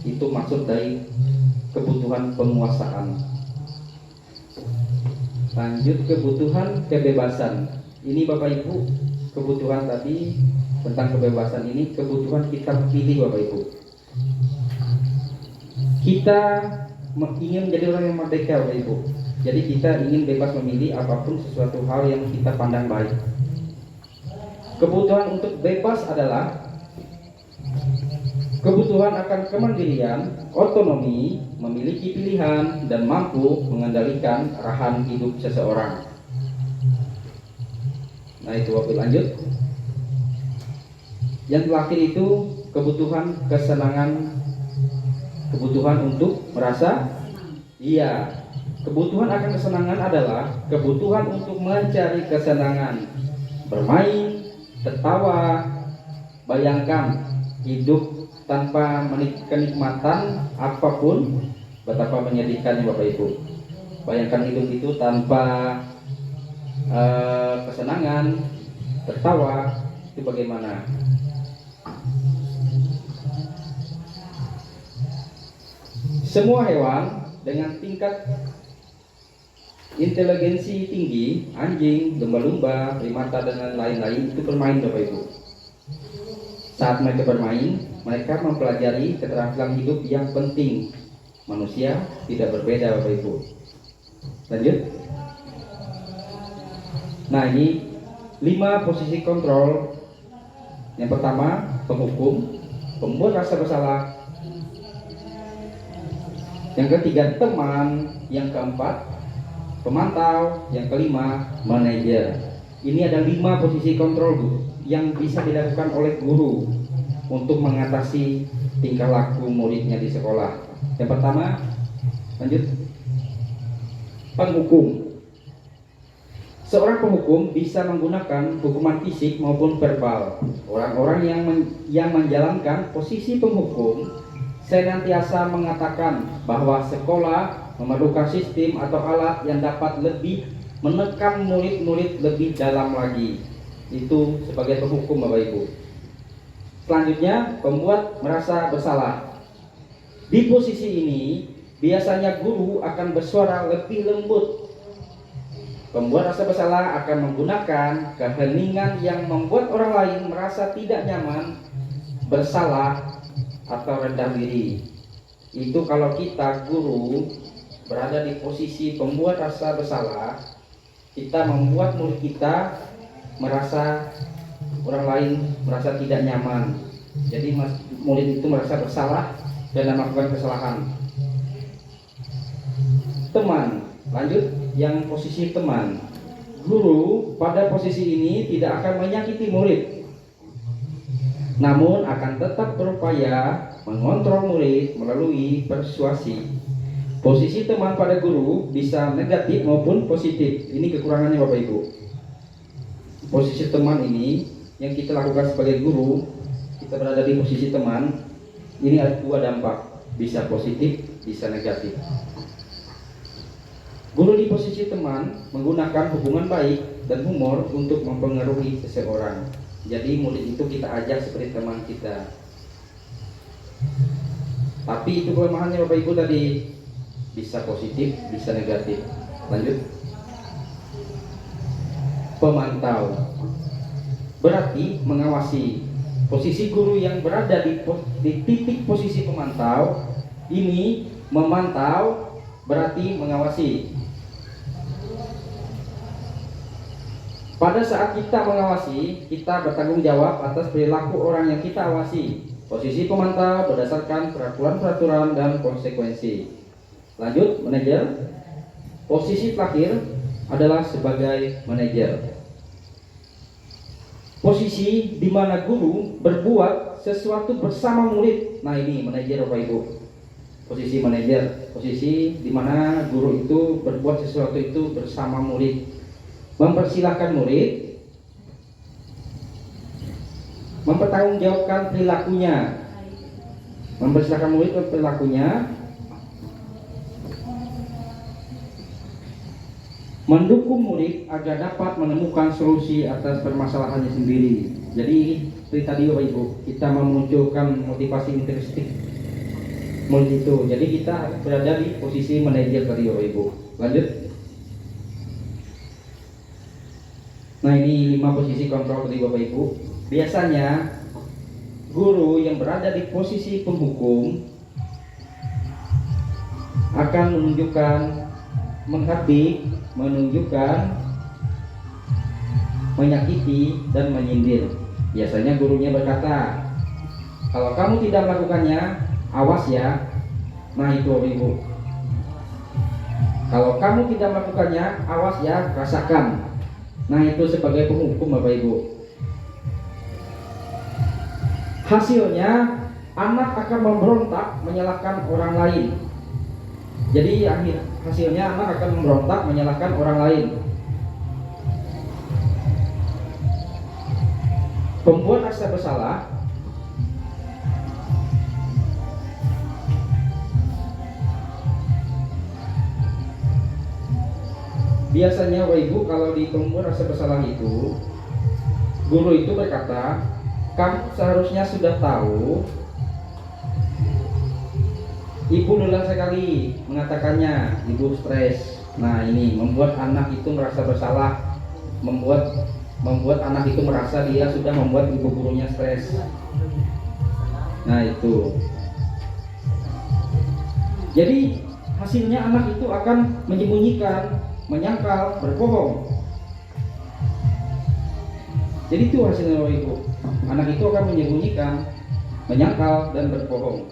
A: Itu maksud dari kebutuhan penguasaan. Lanjut, kebutuhan kebebasan. Ini Bapak Ibu, kebutuhan tadi tentang kebebasan ini kebutuhan kita pilih Bapak Ibu. Kita ingin menjadi orang yang merdeka Bapak Ibu. Jadi kita ingin bebas memilih apapun sesuatu hal yang kita pandang baik. Kebutuhan untuk bebas adalah kebutuhan akan kemandirian, otonomi, memiliki pilihan, dan mampu mengendalikan arahan hidup seseorang. Nah, itu Bapak lanjut. Yang terakhir itu kebutuhan kesenangan, kebutuhan untuk merasa iya. Kebutuhan akan kesenangan adalah kebutuhan untuk mencari kesenangan, bermain, tertawa. Bayangkan hidup tanpa kenikmatan apapun, betapa menyedihkannya Bapak Ibu. Bayangkan hidup itu tanpa kesenangan, tertawa, itu bagaimana? Semua hewan dengan tingkat inteligensi tinggi, anjing, lumba-lumba, primata dan lain-lain itu bermain Bapak Ibu. Saat mereka bermain, mereka mempelajari keterampilan hidup yang penting. Manusia tidak berbeda Bapak Ibu. Lanjut. Nah, ini 5 posisi kontrol. Yang pertama, penghukum, pembuat rasa bersalah. Yang ketiga, teman. Yang keempat, pemantau, yang kelima manajer. Ini ada 5 posisi kontrol Bu, yang bisa dilakukan oleh guru untuk mengatasi tingkah laku muridnya di sekolah. Yang pertama, lanjut, penghukum. Seorang penghukum bisa menggunakan hukuman fisik maupun verbal. Orang-orang yang menjalankan posisi penghukum senantiasa mengatakan bahwa sekolah memerlukan sistem atau alat yang dapat lebih menekan murid-murid lebih dalam lagi. Itu sebagai penghukum Bapak Ibu. Selanjutnya, pembuat merasa bersalah. Di posisi ini biasanya guru akan bersuara lebih lembut. Pembuat rasa bersalah akan menggunakan keheningan yang membuat orang lain merasa tidak nyaman, bersalah, atau rendah diri. Itu kalau kita guru berada di posisi pembuat rasa bersalah, kita membuat murid kita merasa orang lain merasa tidak nyaman. Jadi murid itu merasa bersalah dan melakukan kesalahan. Teman, lanjut, yang posisi teman. Guru pada posisi ini tidak akan menyakiti murid, namun akan tetap berupaya mengontrol murid melalui persuasi. Posisi teman pada guru bisa negatif maupun positif. Ini kekurangannya Bapak Ibu. Posisi teman ini yang kita lakukan sebagai guru, kita berada di posisi teman, ini ada 2 dampak, bisa positif, bisa negatif. Guru di posisi teman menggunakan hubungan baik dan humor untuk mempengaruhi seseorang. Jadi murid itu kita ajak seperti teman kita. Tapi itu kelemahannya Bapak Ibu tadi, bisa positif, bisa negatif. Lanjut. Pemantau berarti mengawasi. Posisi guru yang berada di titik posisi pemantau ini, memantau berarti mengawasi. Pada saat kita mengawasi, kita bertanggung jawab atas perilaku orang yang kita awasi. Posisi pemantau berdasarkan peraturan-peraturan dan konsekuensi. Lanjut, manajer. Posisi terakhir adalah sebagai manajer. Posisi di mana guru berbuat sesuatu bersama murid. Nah, ini manajer Bapak Ibu. Posisi manajer, posisi di mana guru itu berbuat sesuatu itu bersama murid. Mempersilahkan murid mempertanggungjawabkan perilakunya. Mempersilahkan murid perilakunya. Mendukung murid agar dapat menemukan solusi atas permasalahannya sendiri. Jadi seperti tadi Bapak Ibu, kita memunculkan motivasi intrinsik murid itu. Jadi kita berada di posisi manajer tadi Bapak Ibu. Lanjut. Nah, ini 5 posisi kontrol tadi Bapak Ibu. Biasanya guru yang berada di posisi penghukum akan menunjukkan, menghardik, menunjukkan, menyakiti, dan menyindir. Biasanya gurunya berkata, kalau kamu tidak melakukannya, awas ya. Nah, itu Bapak Ibu. Kalau kamu tidak melakukannya, awas ya, rasakan. Nah, itu sebagai penghukum Bapak Ibu. Hasilnya, anak akan memberontak menyalahkan orang lain. Jadi hasilnya anak akan memberontak menyalahkan orang lain. Pembuat rasa bersalah biasanya Bapak Ibu, kalau di pembuat rasa bersalah itu, guru itu berkata, kamu seharusnya sudah tahu. Ibu lelah sekali mengatakannya, ibu stres. Nah, ini membuat anak itu merasa bersalah, membuat anak itu merasa dia sudah membuat ibu gurunya stres. Nah, itu. Jadi hasilnya anak itu akan menyembunyikan, menyangkal, berbohong. Jadi itu hasilnya Bapak Ibu. Anak itu akan menyembunyikan, menyangkal, dan berbohong.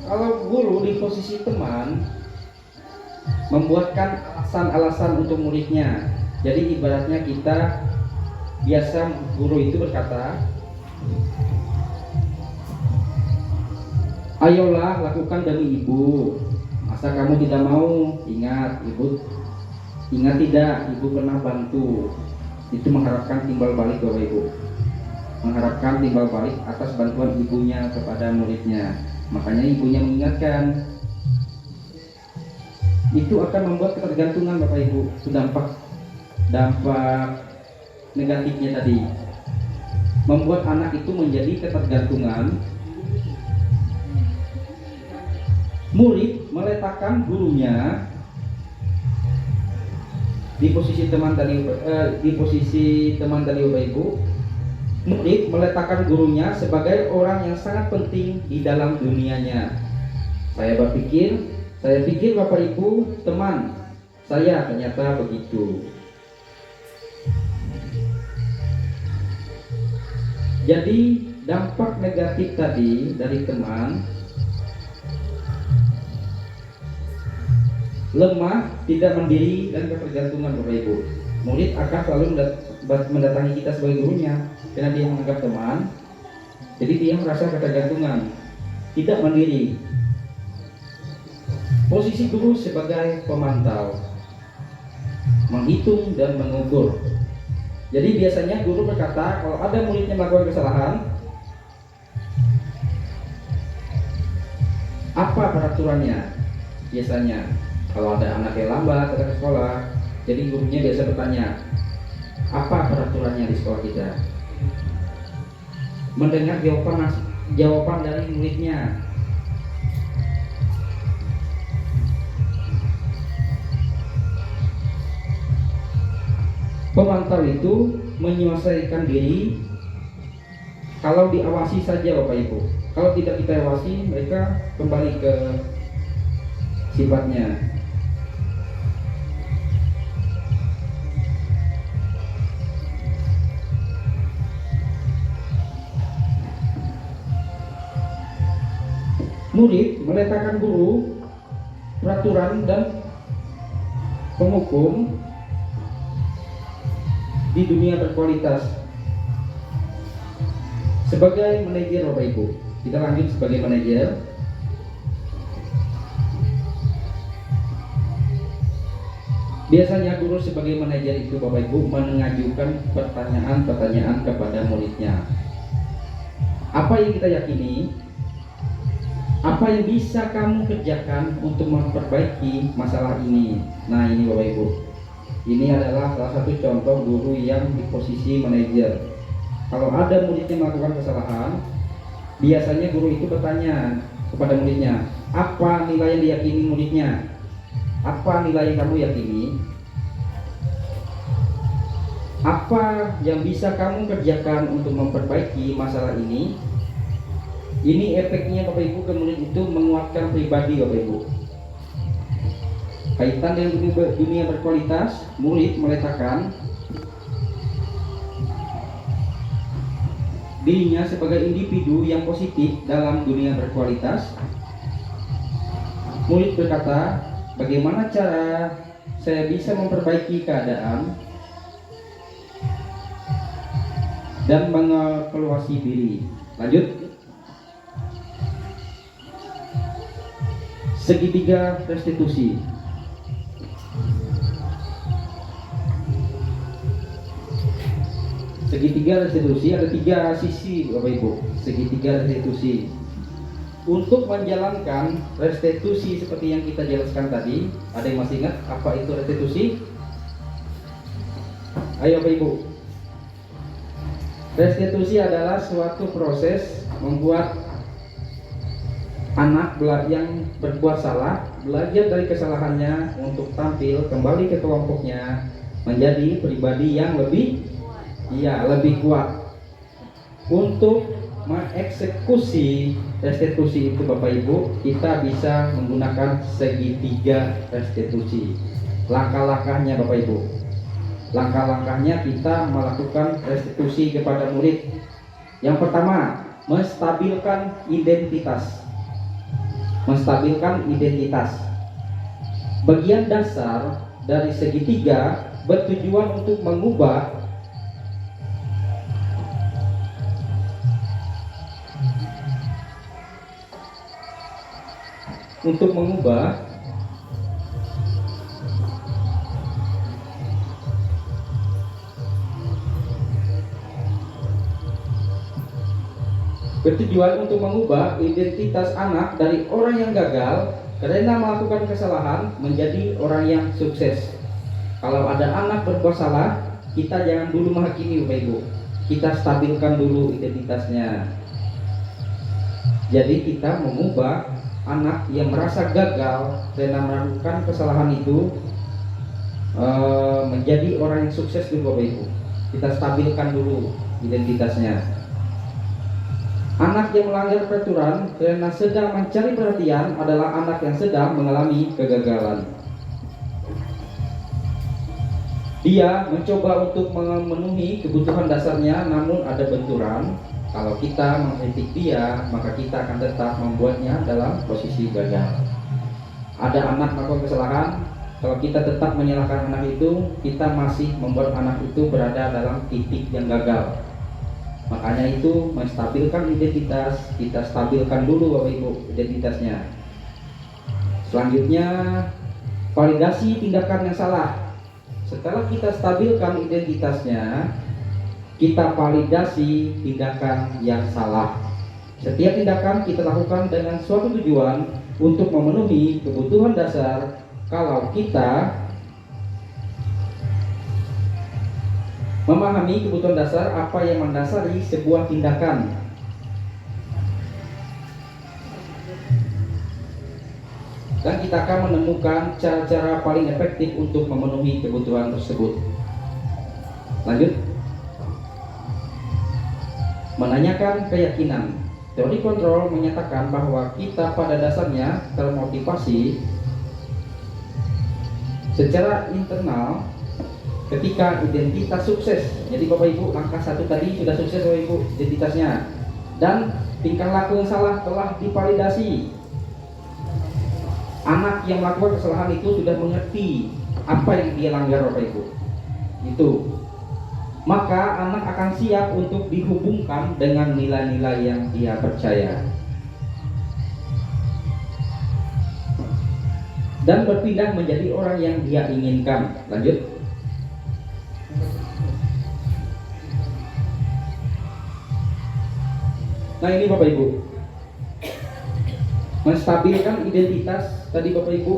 A: Kalau guru di posisi teman, membuatkan alasan-alasan untuk muridnya. Jadi ibaratnya kita biasa guru itu berkata, ayolah lakukan demi ibu. Masa kamu tidak mau? Ingat ibu, ingat tidak ibu pernah bantu. Itu mengharapkan timbal balik Bapak Ibu, mengharapkan timbal balik atas bantuan ibunya kepada muridnya. Makanya ibunya mengingatkan. Itu akan membuat ketergantungan Bapak Ibu. Itu dampak negatifnya tadi, membuat anak itu menjadi ketergantungan. Murid meletakkan gurunya di posisi teman tadi, Bapak Ibu. Murid meletakkan gurunya sebagai orang yang sangat penting di dalam dunianya. Saya pikir Bapak Ibu teman saya ternyata begitu. Jadi dampak negatif tadi dari teman, lemah, tidak mandiri, dan ketergantungan Bapak Ibu. Murid akan selalu mendatangi kita sebagai gurunya karena dia menganggap teman. Jadi dia merasa ketergantungan, tidak mandiri. Posisi guru sebagai pemantau, menghitung dan mengukur. Jadi biasanya guru berkata kalau ada muridnya melakukan kesalahan, apa peraturannya? Biasanya kalau ada anak yang lambat datang ke sekolah, jadi gurunya biasa bertanya, apa peraturannya di sekolah kita? Mendengar jawaban dari muridnya. Pemantau itu menyelesaikan diri kalau diawasi saja Bapak Ibu. Kalau tidak kita awasi, mereka kembali ke sifatnya. Murid meletakkan guru, peraturan dan penghukum di dunia berkualitas. Sebagai manajer Bapak Ibu, kita lanjut sebagai manajer. Biasanya guru sebagai manajer itu Bapak Ibu mengajukan pertanyaan-pertanyaan kepada muridnya. Apa yang kita yakini? Apa yang bisa kamu kerjakan untuk memperbaiki masalah ini? Nah ini Bapak Ibu, ini adalah salah satu contoh guru yang di posisi manajer. Kalau ada muridnya melakukan kesalahan, biasanya guru itu bertanya kepada muridnya, apa nilai yang diyakini muridnya? Apa nilai yang kamu yakini? Apa yang bisa kamu kerjakan untuk memperbaiki masalah ini? Ini efeknya Bapak Ibu ke murid itu menguatkan pribadi Bapak Ibu. Kaitan dengan dunia berkualitas, murid meletakkan dirinya sebagai individu yang positif dalam dunia berkualitas. Murid berkata, bagaimana cara saya bisa memperbaiki keadaan dan mengevaluasi diri. Lanjut. Segitiga restitusi. Segitiga restitusi ada 3 sisi Bapak Ibu. Segitiga restitusi. Untuk menjalankan restitusi seperti yang kita jelaskan tadi, ada yang masih ingat apa itu restitusi? Ayo Bapak Ibu. Restitusi adalah suatu proses membuat anak yang berbuat salah belajar dari kesalahannya untuk tampil kembali ke kelompoknya menjadi pribadi yang lebih kuat. Untuk mengeksekusi restitusi itu Bapak Ibu, kita bisa menggunakan segitiga restitusi. Langkah-langkahnya Bapak Ibu, langkah-langkahnya kita melakukan restitusi kepada murid. Yang pertama, menstabilkan identitas. Bagian dasar dari segitiga bertujuan untuk mengubah identitas anak dari orang yang gagal karena melakukan kesalahan menjadi orang yang sukses. Kalau ada anak berbuat salah, kita jangan dulu menghakimi Bapak Ibu. Kita stabilkan dulu identitasnya. Jadi kita mengubah anak yang merasa gagal karena melakukan kesalahan itu menjadi orang yang sukses dulu Bapak Ibu. Kita stabilkan dulu identitasnya. Anak yang melanggar peraturan karena sedang mencari perhatian adalah anak yang sedang mengalami kegagalan. Dia mencoba untuk memenuhi kebutuhan dasarnya, namun ada benturan. Kalau kita mengkritik dia, maka kita akan tetap membuatnya dalam posisi gagal. Ada anak melakukan kesalahan, kalau kita tetap menyalahkan anak itu, kita masih membuat anak itu berada dalam titik yang gagal. Makanya itu menstabilkan identitas, kita stabilkan dulu Bapak Ibu identitasnya. Selanjutnya, validasi tindakan yang salah. Setelah kita stabilkan identitasnya, kita validasi tindakan yang salah. Setiap tindakan kita lakukan dengan suatu tujuan untuk memenuhi kebutuhan dasar. Kalau kita memahami kebutuhan dasar, apa yang mendasari sebuah tindakan, dan kita akan menemukan cara-cara paling efektif untuk memenuhi kebutuhan tersebut. Lanjut, menanyakan keyakinan. Teori kontrol menyatakan bahwa kita pada dasarnya termotivasi secara internal ketika identitas sukses. Jadi Bapak Ibu, langkah 1 tadi sudah sukses Bapak Ibu identitasnya, dan tingkah laku yang salah telah divalidasi. Anak yang melakukan kesalahan itu sudah mengerti apa yang dia langgar Bapak Ibu. Itu. Maka anak akan siap untuk dihubungkan dengan nilai-nilai yang dia percaya. Dan berpindah menjadi orang yang dia inginkan. Lanjut. Nah ini Bapak Ibu, menstabilkan identitas tadi Bapak Ibu.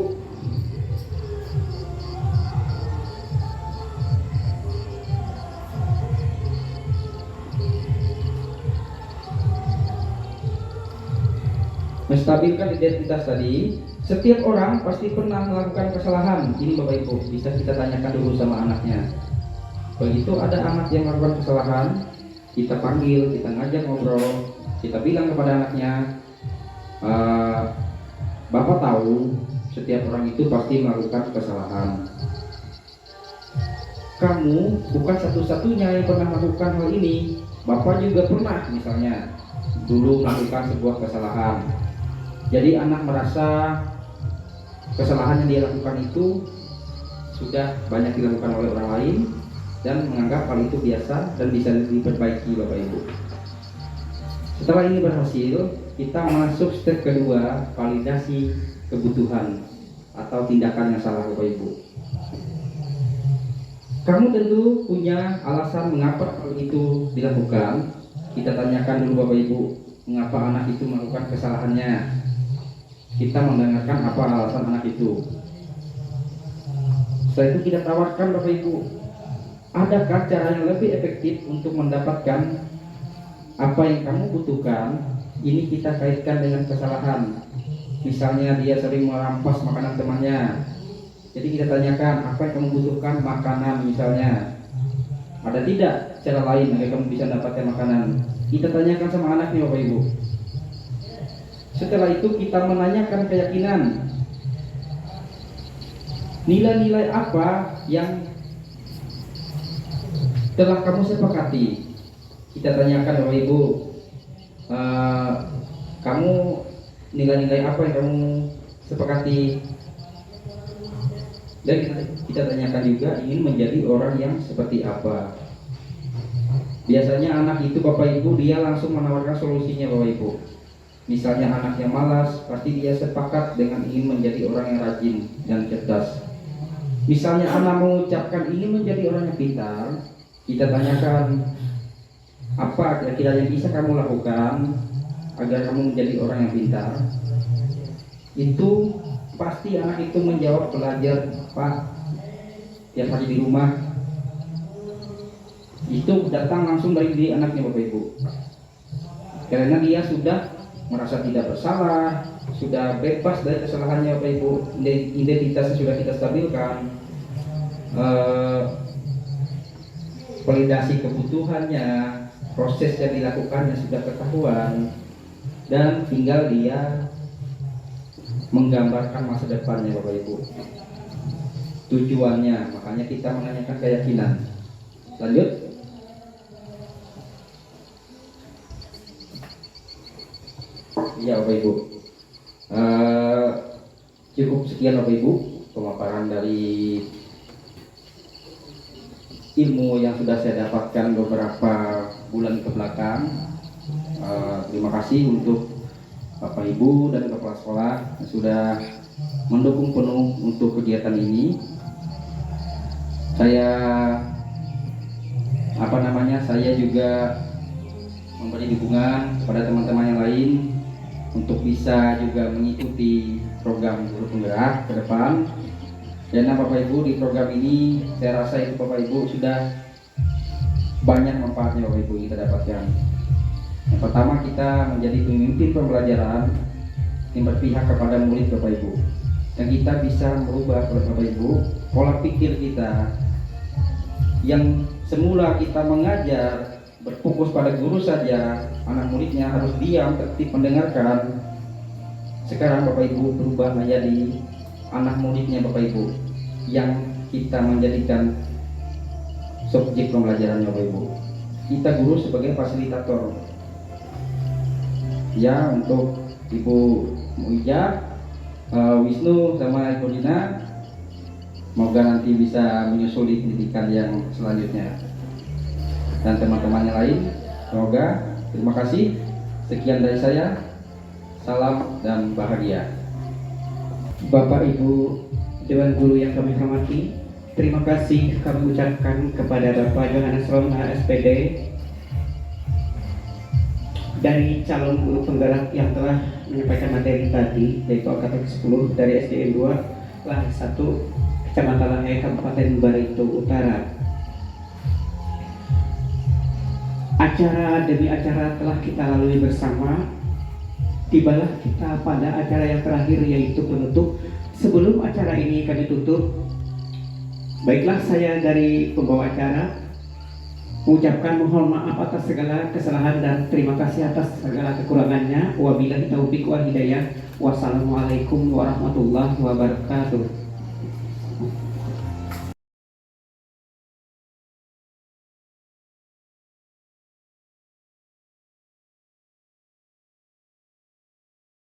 A: Menstabilkan identitas tadi, setiap orang pasti pernah melakukan kesalahan. Ini Bapak Ibu, bisa kita tanyakan dulu sama anaknya. Begitu ada anak yang melakukan kesalahan, kita panggil, kita ngajak ngobrol. Kita bilang kepada anaknya, Bapak tahu setiap orang itu pasti melakukan kesalahan. Kamu bukan satu-satunya yang pernah melakukan hal ini. Bapak juga pernah misalnya dulu melakukan sebuah kesalahan. Jadi anak merasa kesalahan yang dia lakukan itu sudah banyak dilakukan oleh orang lain dan menganggap hal itu biasa dan bisa diperbaiki Bapak Ibu. Setelah ini berhasil, kita masuk step kedua, validasi kebutuhan atau tindakan yang salah Bapak Ibu. Kamu tentu punya alasan mengapa hal itu dilakukan. Kita tanyakan dulu Bapak Ibu, mengapa anak itu melakukan kesalahannya. Kita mendengarkan apa alasan anak itu. Setelah itu kita tawarkan Bapak Ibu, adakah cara yang lebih efektif untuk mendapatkan apa yang kamu butuhkan? Ini kita kaitkan dengan kesalahan. Misalnya dia sering merampas makanan temannya. Jadi kita tanyakan, apa yang kamu butuhkan? Makanan misalnya. Ada tidak cara lain agar kamu bisa mendapatkan makanan? Kita tanyakan sama anaknya Bapak Ibu. Setelah itu kita menanyakan keyakinan. Nilai-nilai apa yang telah kamu sepakati? Kita tanyakan Bapak Ibu, kamu nilai-nilai apa yang kamu sepakati? Dan kita tanyakan juga ingin menjadi orang yang seperti apa. Biasanya anak itu Bapak Ibu dia langsung menawarkan solusinya Bapak Ibu. Misalnya anak yang malas, pasti dia sepakat dengan ingin menjadi orang yang rajin dan cerdas. Misalnya anak mengucapkan ingin menjadi orang yang pintar, kita tanyakan apa kira-kira yang bisa kamu lakukan agar kamu menjadi orang yang pintar. Itu pasti anak itu menjawab, belajar Pak, tiap hari di rumah. Itu datang langsung dari diri anaknya Bapak Ibu, karena dia sudah merasa tidak bersalah, sudah bebas dari kesalahannya Bapak Ibu, identitasnya sudah kita stabilkan, validasi kebutuhannya, proses yang dilakukannya sudah ketahuan, dan tinggal dia menggambarkan masa depannya Bapak Ibu, tujuannya. Makanya kita menanyakan keyakinan. Lanjut. Ya Bapak Ibu, cukup sekian Bapak Ibu pemaparan dari ilmu yang sudah saya dapatkan beberapa bulan ke belakang. Terima kasih untuk Bapak Ibu dan kepala sekolah yang sudah mendukung penuh untuk kegiatan ini. Saya juga memberi dukungan kepada teman-teman yang lain untuk bisa juga mengikuti program guru penggerak ke depan. Dan Bapak Ibu, di program ini saya rasa itu Bapak Ibu sudah banyak manfaatnya Bapak Ibu kita dapatkan. Yang pertama, kita menjadi pemimpin pembelajaran yang berpihak kepada murid Bapak Ibu, dan kita bisa merubah Bapak Ibu pola pikir kita yang semula kita mengajar berfokus pada guru saja, anak muridnya harus diam, tertib mendengarkan. Sekarang Bapak Ibu berubah menjadi anak muridnya Bapak Ibu yang kita menjadikan subjek pembelajarannya Bapak Ibu. Kita guru sebagai fasilitator. Ya, untuk Ibu Muija, Wisnu sama Ibu Dina, semoga nanti bisa menyusuli pendidikan yang selanjutnya. Dan teman-teman yang lain, semoga. Terima kasih. Sekian dari saya. Salam dan bahagia.
C: Bapak Ibu Dewan Guru yang kami hormati, terima kasih kami ucapkan kepada Bapak Johannes Roma SPD dari calon guru penggerak yang telah menyampaikan materi tadi, yaitu angkatan ke-10 dari SDN 2 Lahai 1 Kecamatan Lahai Kabupaten Barito Utara. Acara demi acara telah kita lalui bersama. Tibalah kita pada acara yang terakhir, yaitu penutup. Sebelum acara ini kami tutup, baiklah saya dari pembawa acara mengucapkan mohon maaf atas segala kesalahan dan terima kasih atas segala kekurangannya. Wabillahi taufiq wal hidayah. Wassalamualaikum warahmatullahi wabarakatuh.